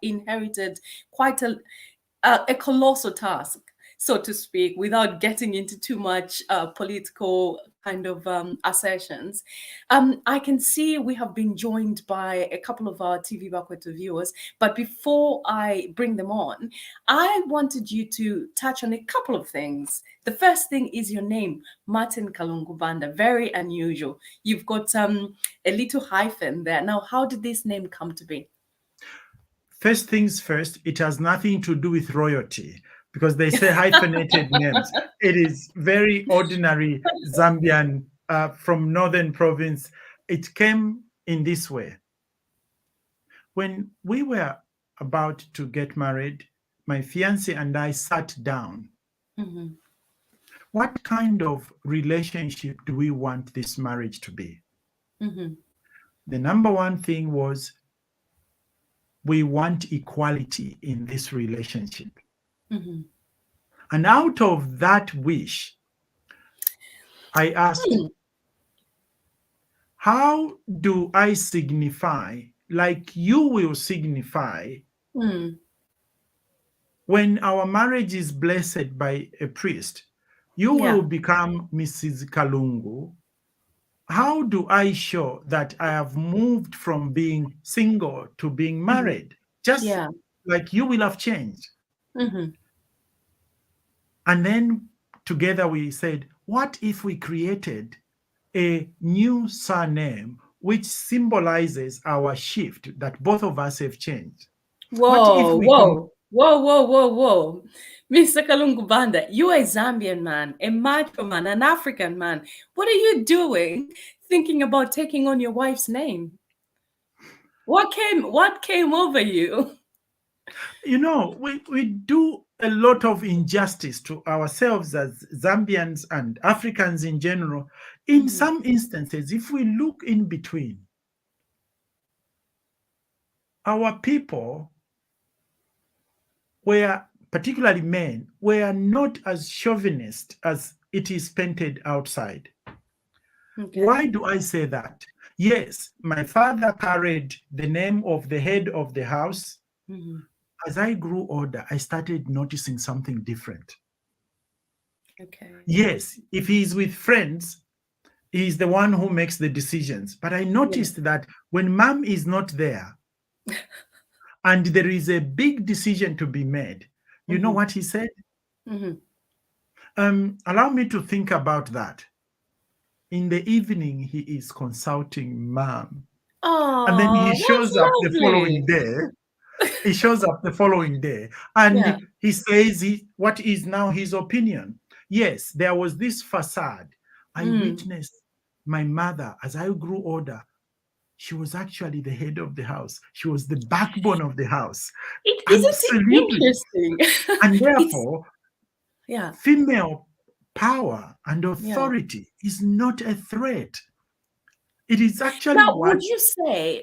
inherited quite a colossal task, so to speak, without getting into too much political kind of assertions. I can see we have been joined by a couple of our TVBAKWETU viewers, but before I bring them on, I wanted you to touch on a couple of things. The first thing is your name, Martin Kalungu Banda, very unusual. You've got a little hyphen there. Now, how did this name come to be? First things first, it has nothing to do with royalty, because they say hyphenated names. It is very ordinary Zambian from northern province. It came in this way. When we were about to get married, my fiancé and I sat down. What kind of relationship do we want this marriage to be? The number one thing was, we want equality in this relationship. And out of that wish, I asked, how do I signify, like you will signify, when our marriage is blessed by a priest? You will become Mrs. Kalungu. How do I show that I have moved from being single to being married? Just like you will have changed. And then together we said, what if we created a new surname which symbolizes our shift, that both of us have changed? Whoa. Mr. Kalungu Banda, you are a Zambian man, a macho man, an African man. What are you doing thinking about taking on your wife's name? What came over you? You know, we do a lot of injustice to ourselves as Zambians and Africans in general. In some instances, if we look in between, our people were, particularly men, were not as chauvinist as it is painted outside. Why do I say that? Yes, my father carried the name of the head of the house. As I grew older, I started noticing something different. Yes, if he's with friends, he's the one who makes the decisions. But I noticed that when mom is not there and there is a big decision to be made, you know what he said? Allow me to think about that. In the evening, he is consulting mom. Oh, and then he shows up lovely. the following day. He shows up the following day and he says what is now his opinion. yes, there was this facade. I witnessed my mother as I grew older. She was actually the head of the house. She was the backbone of the house. Isn't it Absolutely. interesting? And It's therefore, yeah. female power and authority is not a threat. It is actually Now, what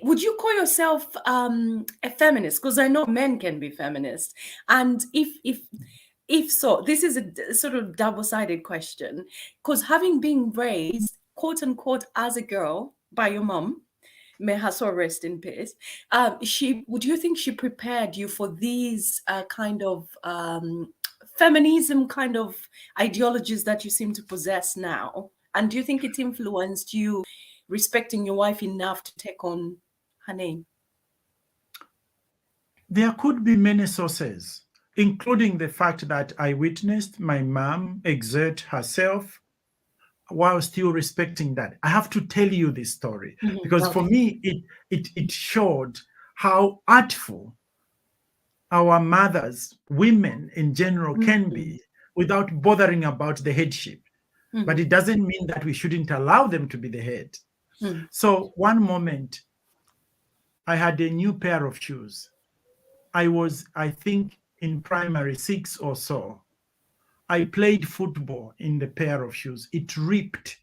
would you call yourself a feminist? Because I know men can be feminist, and if so, this is a sort of double-sided question. Because having been raised, quote unquote, as a girl by your mom, may her soul rest in peace. Would you think she prepared you for these kind of feminism kind of ideologies that you seem to possess now? And do you think it influenced you respecting your wife enough to take on her name? there could be many sources, including the fact that I witnessed my mom exert herself while still respecting that. I have to tell you this story because for Okay. me, it showed how artful our mothers, women in general, can be without bothering about the headship. But it doesn't mean that we shouldn't allow them to be the head. So one moment, I had a new pair of shoes. I was, I think, in primary 6 or so. I played football in the pair of shoes. It ripped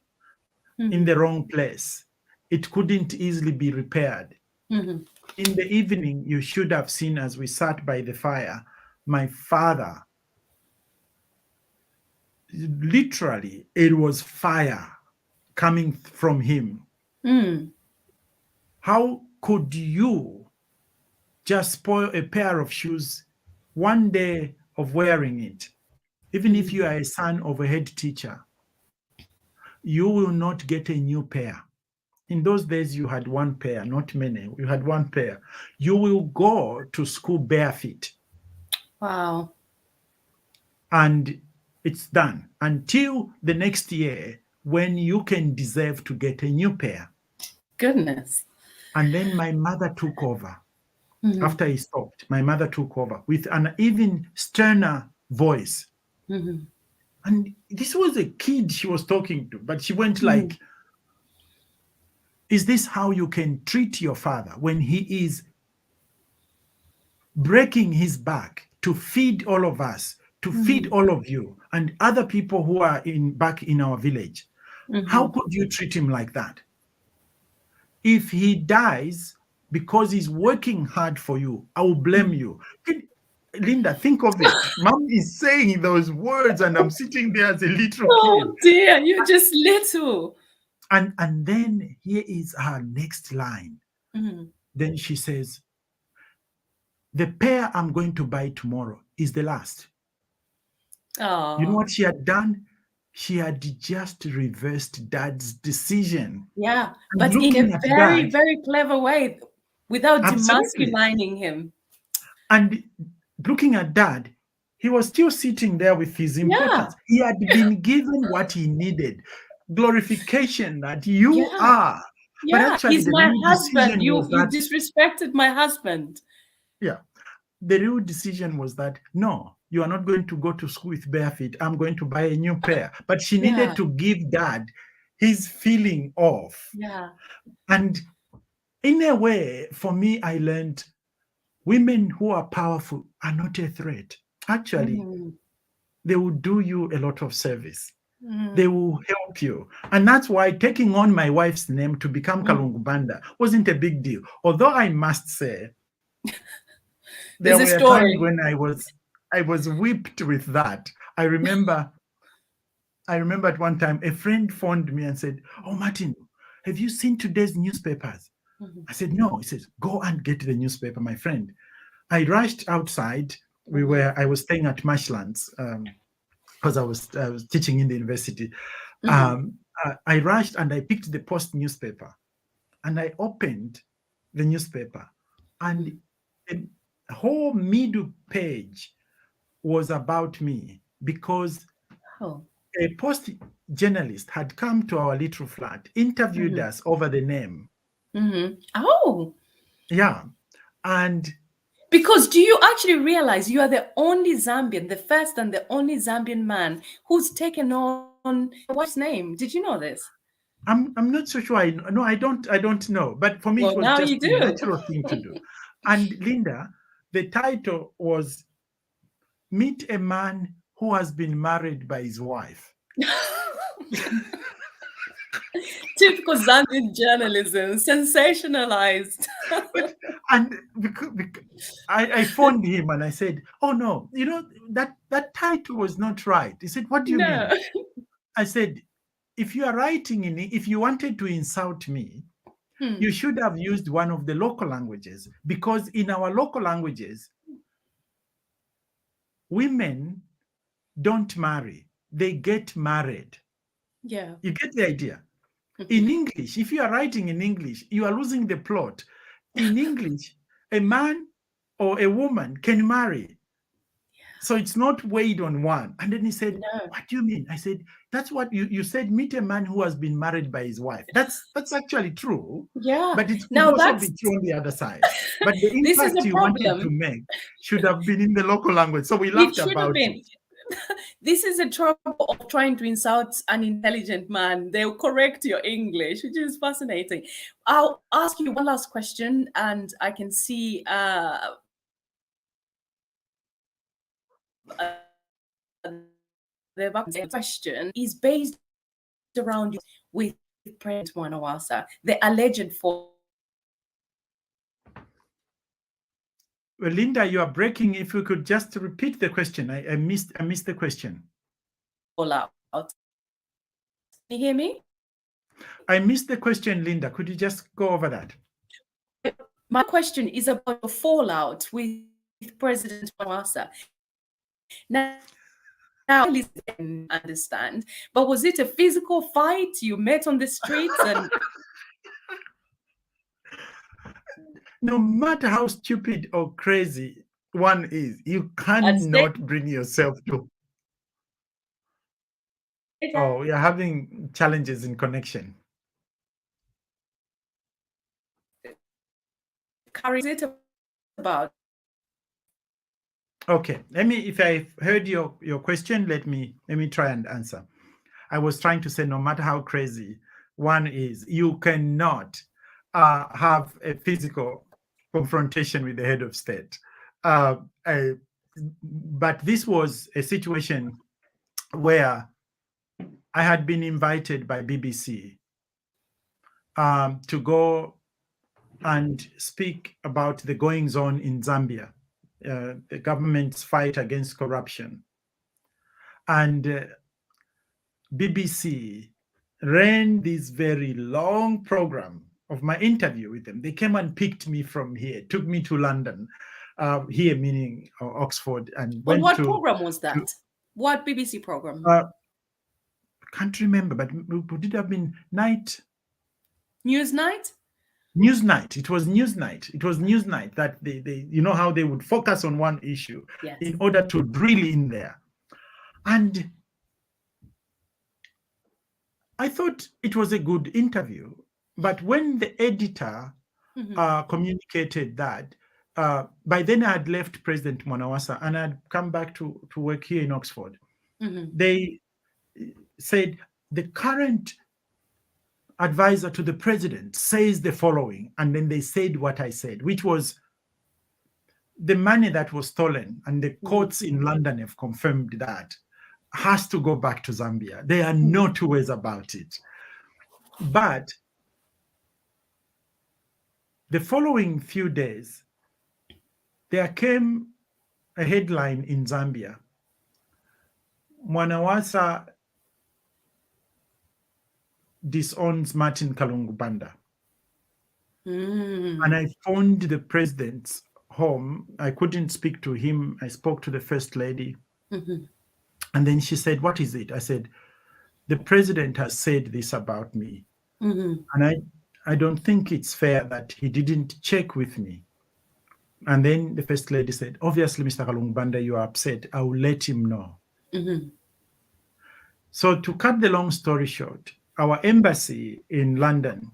in the wrong place. It couldn't easily be repaired. In the evening, you should have seen as we sat by the fire, my father, literally, it was fire coming from him. How could you just spoil a pair of shoes one day of wearing it? Even if you are a son of a head teacher, you will not get a new pair. In those days, you had one pair, not many. You had one pair. You will go to school barefoot. Wow. And it's done until the next year when you can deserve to get a new pair. Goodness. And then my mother took over. After he stopped, my mother took over with an even sterner voice. And this was a kid she was talking to, but she went like, is this how you can treat your father when he is breaking his back to feed all of us, to feed all of you and other people who are back in our village? How could you treat him like that? If he dies because he's working hard for you, I will blame you. Linda, think of it. Mom is saying those words and I'm sitting there as a little kid. Oh dear, you're just little. And then here is her next line. Then she says, the pair I'm going to buy tomorrow is the last. Oh. You know what she had done? She had just reversed Dad's decision. Yeah, And but in looking a at very, Dad, very clever way, without absolutely. demasculining him. And looking at Dad, he was still sitting there with his importance. He had been given what he needed, glorification that you are. But Yeah, actually, he's the my real husband. decision You was you that, disrespected my husband. yeah, the real decision was that, no, you are not going to go to school with bare feet. I'm going to buy a new pair. But she needed to give Dad his feeling off. Yeah. And in a way, for me, I learned women who are powerful are not a threat. Actually, they will do you a lot of service. They will help you. And that's why taking on my wife's name to become Kalungu Banda wasn't a big deal. Although I must say, there There's a were times story. when I was whipped with that. I remember at one time a friend phoned me and said, "Oh, Martin, have you seen today's newspapers?" I said, "No." He says, "Go and get the newspaper, my friend." I rushed outside. I was staying at Marshlands because I was teaching in the university. I rushed and I picked the Post newspaper and I opened the newspaper, and the whole middle page was about me because a Post journalist had come to our little flat, interviewed us over the name. Oh. Yeah. And Because do you actually realize you are the only Zambian, the first and the only Zambian man who's taken on a wife's name? Did you know this? I'm not so sure. I don't know. But for me, Well, it was now just you the do. natural thing to do. And Linda, the title was "Meet a Man Who Has Been Married by His Wife." Typical Zambian journalism, sensationalized. And because I phoned him and I said, "Oh no, that title was not right." He said, "What do you No. mean?" I said, "If you are writing if you wanted to insult me, you should have used one of the local languages, because in our local languages, women don't marry, they get married." Yeah. You get the idea? In English, if you are writing in English, you are losing the plot. In English, a man or a woman can marry. So it's not weighed on one. And then he said, No. "What do you mean?" I said, "That's what you said, meet a man who has been married by his wife." That's actually true. Yeah. But it could Now also that's be true on the other side. But the this is impact a he wanted to problem. make should have been in the local language. So we It laughed should have about been. it. This is a trouble of trying to insult an intelligent man. They'll correct your English, which is fascinating. I'll ask you one last question, and I can see the question is based around you with President Mwanawasa, the alleged Well, Linda, you are breaking. If you could just repeat the question. I missed the question. fallout. Can you hear me? I missed the question, Linda. Could you just go over that? My question is about the fallout with President Mwanawasa. Now, I can understand, but was it a physical fight? You met on the streets and No matter how stupid or crazy one is, you at state? cannot bring yourself to. Oh, you're having challenges in connection. Is it about? Okay, if I heard your question, let me try and answer. I was trying to say, no matter how crazy one is, you cannot have a physical confrontation with the head of state. But this was a situation where I had been invited by BBC to go and speak about the goings on in Zambia, the government's fight against corruption. And BBC ran this very long program of my interview with them. They came and picked me from here, took me to London, here meaning Oxford, and went What to. program was that? What BBC program? Can't remember, but would it have been Newsnight? Newsnight. It was Newsnight. It was Newsnight that they you know how they would focus on one issue in order to drill in there. And I thought it was a good interview. But when the editor communicated that, by then I had left President Mwanawasa and I'd come back to work here in Oxford. They said the current advisor to the president says the following, and then they said what I said, which was the money that was stolen, and the courts in London have confirmed that, has to go back to Zambia. There are no two ways about it. But the following few days, there came a headline in Zambia: Mwanawasa disowns Martin Kalungu Banda. And I phoned the president's home. I couldn't speak to him. I spoke to the first lady. And then she said, "What is it?" I said, "The president has said this about me. And I don't think it's fair that he didn't check with me." And then the first lady said, "Obviously, Mr. Kalungu Banda, you are upset. I will let him know." So to cut the long story short, our embassy in London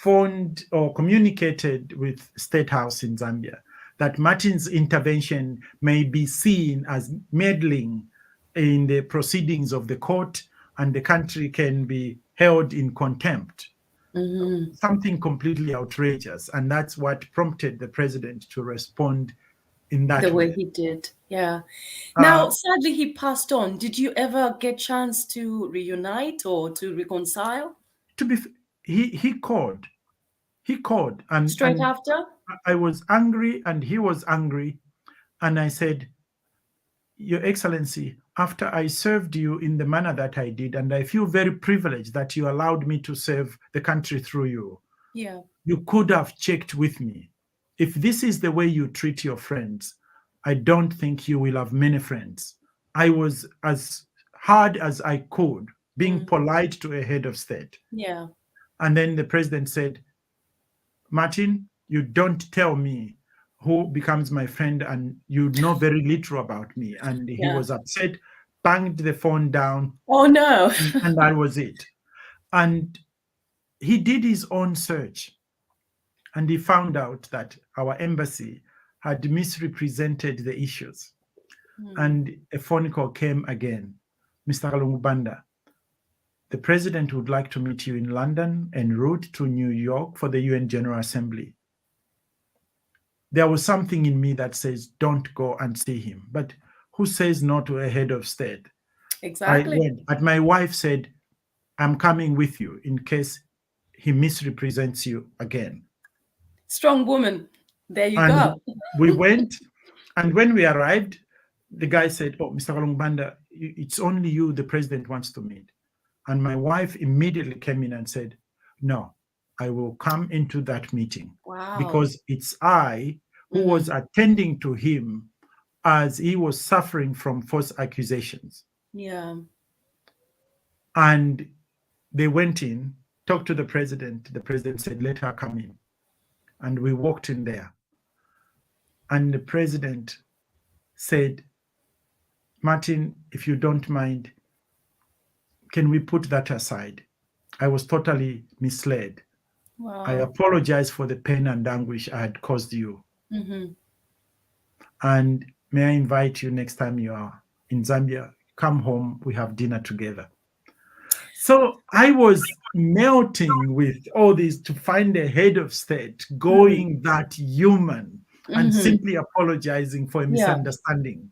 phoned or communicated with State House in Zambia that Martin's intervention may be seen as meddling in the proceedings of the court and the country can be held in contempt. Something completely outrageous. And that's what prompted the president to respond in that the way he did. Yeah. Now, sadly, he passed on. Did you ever get chance to reunite or to reconcile? He called. He called. And straight after? I was angry and he was angry. And I said, Your Excellency, after I served you in the manner that I did, and I feel very privileged that you allowed me to serve the country through you. Yeah. You could have checked with me. If this is the way you treat your friends, I don't think you will have many friends. I was as hard as I could, being polite to a head of state. Yeah. And then the president said, Martin, you don't tell me who becomes my friend, and you know very little about me. And he was upset, banged the phone down. Oh, no. And that was it. And he did his own search. And he found out that our embassy had misrepresented the issues. And a phone call came again. Mr. Kalungu Banda, the president would like to meet you in London en route to New York for the UN General Assembly. There was something in me that says, don't go and see him. But who says no to a head of state? Exactly. I went, but my wife said, I'm coming with you in case he misrepresents you again. Strong woman. There you go. We went, and when we arrived, the guy said, oh, Mr. Kalungu Banda, it's only you the president wants to meet. And my wife immediately came in and said, no, I will come into that meeting. Wow. Because it's I who was attending to him as he was suffering from false accusations. Yeah. And they went in, talked to the president. The president said, let her come in. And we walked in there. And the president said, Martin, if you don't mind, can we put that aside? I was totally misled. Wow. I apologize for the pain and anguish I had caused you. And may I invite you next time you are in Zambia, come home, we have dinner together. So I was melting with all this to find a head of state going that human and simply apologizing for a misunderstanding.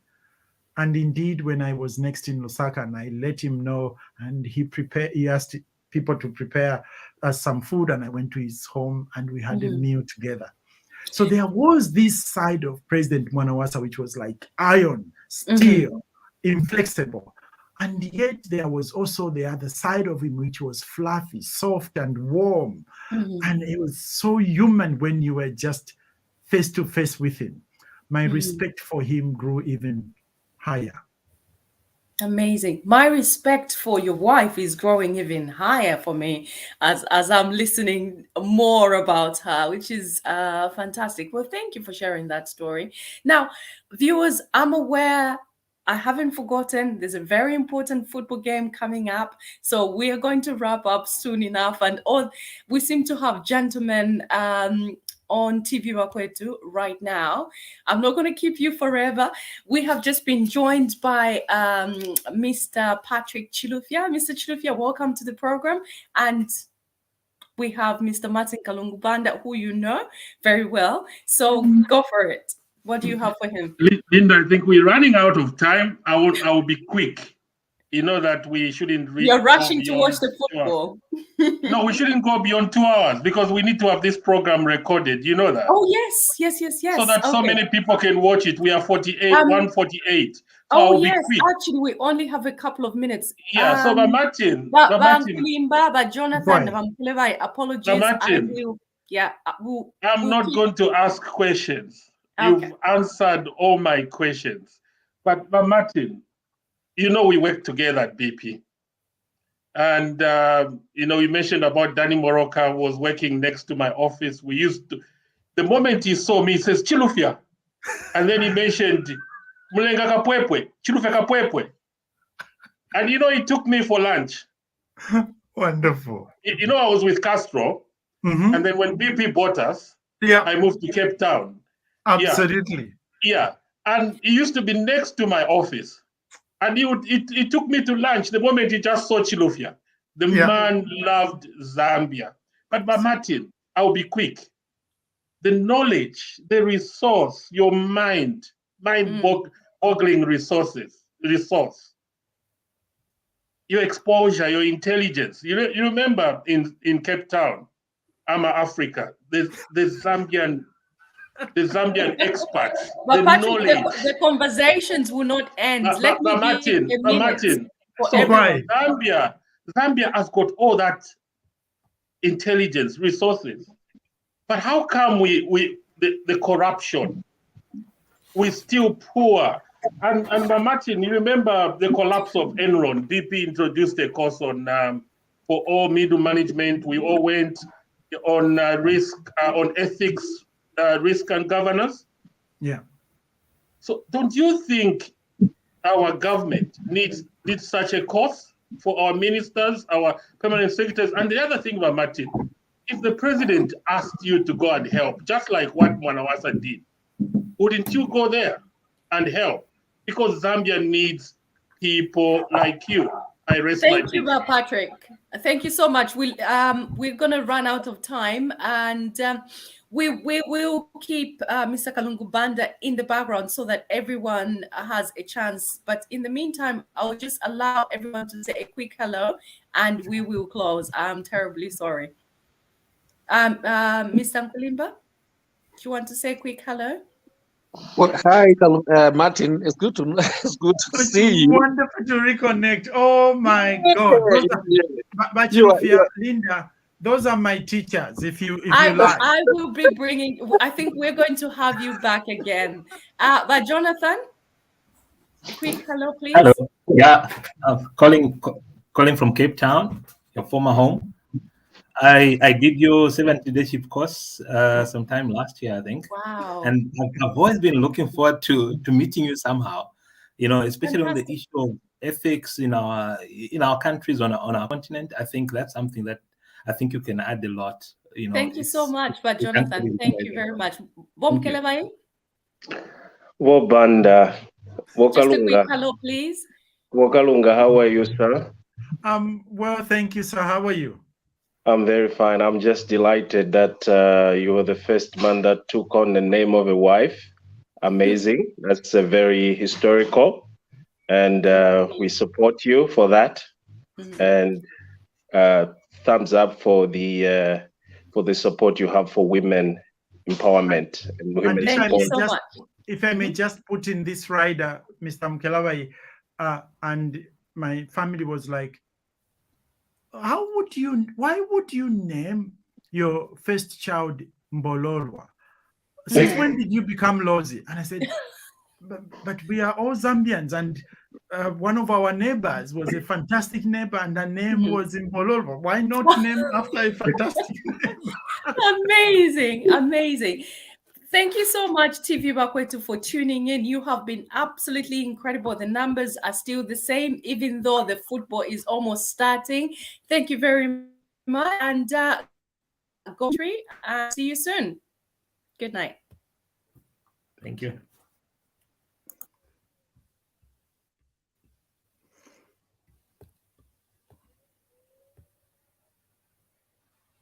And indeed, when I was next in Lusaka and I let him know, and he asked people to prepare us some food, and I went to his home and we had a meal together. So there was this side of President Mwanawasa, which was like iron, steel, inflexible. And yet there was also the other side of him, which was fluffy, soft, and warm. And it was so human when you were just face to face with him. My respect for him grew even higher. Amazing. My respect for your wife is growing even higher for me as I'm listening more about her, which is fantastic. Well, thank you for sharing that story. Now, viewers, I'm aware, I haven't forgotten, there's a very important football game coming up. So we are going to wrap up soon enough. And we seem to have gentlemen on TVBAKWETU right now. I'm not going to keep you forever. We have just been joined by Mr. Patrick Chilufya. Mr. Chilufya, welcome to the program. And we have Mr. Martin Kalungu Banda, who you know very well. So go for it. What do you have for him? Linda, I think we're running out of time. I will be quick. You know that we shouldn't read. You're rushing to watch the football. No, we shouldn't go beyond 2 hours because we need to have this program recorded. You know that? Oh, yes. So that so many people can watch it. We are 148. So oh, yes. Actually, we only have a couple of minutes. Yeah, so Martin. Jonathan, apologies. Martin, I'm not going to ask questions. Okay. You've answered all my questions. But Martin, you know we work together at BP. And, you know, you mentioned about Danny Moroka was working next to my office. We used to, the moment he saw me, he says, Chilufya. And then he mentioned, Mulenga Kapwepwe, Chilufya Kapwepwe. And, you know, he took me for lunch. Wonderful. You know, I was with Castro. Mhm. And then when BP bought us, Yeah, I moved to Cape Town. absolutely. Yeah. And he used to be next to my office. And he took me to lunch the moment he just saw Chilufya. The Yeah. man loved Zambia. But Martin, I'll be quick. The knowledge, the resource, your mind-boggling resource, your exposure, your intelligence. You remember in Cape Town, Africa, the Zambian experts, But the Patrick, knowledge. the conversations will not end. Let me give a minute Martin, for so everyone. Zambia has got all that intelligence, resources. But how come the corruption? We're still poor. And Martin, you remember the collapse of Enron? BP introduced a course on for all middle management. We all went on risk, on ethics, risk and governance. Yeah. So don't you think our government needs such a course for our ministers, our permanent secretaries? And the other thing about Martin, if the president asked you to go and help, just like what Mwanawasa did, wouldn't you go there and help? Because Zambia needs people like you. I rest my Thank you, case. Patrick. Thank you so much. We're gonna run out of time, and we will keep Mr. Kalungu Banda in the background so that everyone has a chance. But in the meantime, I'll just allow everyone to say a quick hello, and we will close. I'm terribly sorry. Mr. Mkulimba, do you want to say a quick hello? Well, hi, Martin. It's good to see you. Wonderful to reconnect. Oh my God! But Linda, those are my teachers. If you like, I will be bringing. I think we're going to have you back again. But Jonathan, a quick hello, please. Hello. Yeah, calling from Cape Town, your former home. I did your 7 leadership course sometime last year, I think. Wow. And I've always been looking forward to meeting you somehow. You know, especially on the issue of ethics in our countries on our continent. I think that's something that I think you can add a lot. You know. Thank you so much, but Jonathan, thank you very much. Bom Kelebai? Banda. Just a quick hello, please. Kalungu, how are you, sir? Well, thank you, sir. How are you? I'm very fine. I'm just delighted that you were the first man that took on the name of a wife. Amazing. That's a very historical, and we support you for that. And thumbs up for the support you have for women empowerment and women Thank support. you so much. If I may just put in this rider, Mr. Mkelawai, and my family was like, why would you name your first child Mbololwa? Since when did you become Lozi? And I said, but we are all Zambians, and one of our neighbors was a fantastic neighbor, and her name was Mbololwa. Why not name after a fantastic neighbor? Amazing, amazing. Thank you so much, TVBAKWETU, for tuning in. You have been absolutely incredible. The numbers are still the same, even though the football is almost starting. Thank you very much, and go and see you soon. Good night. Thank you.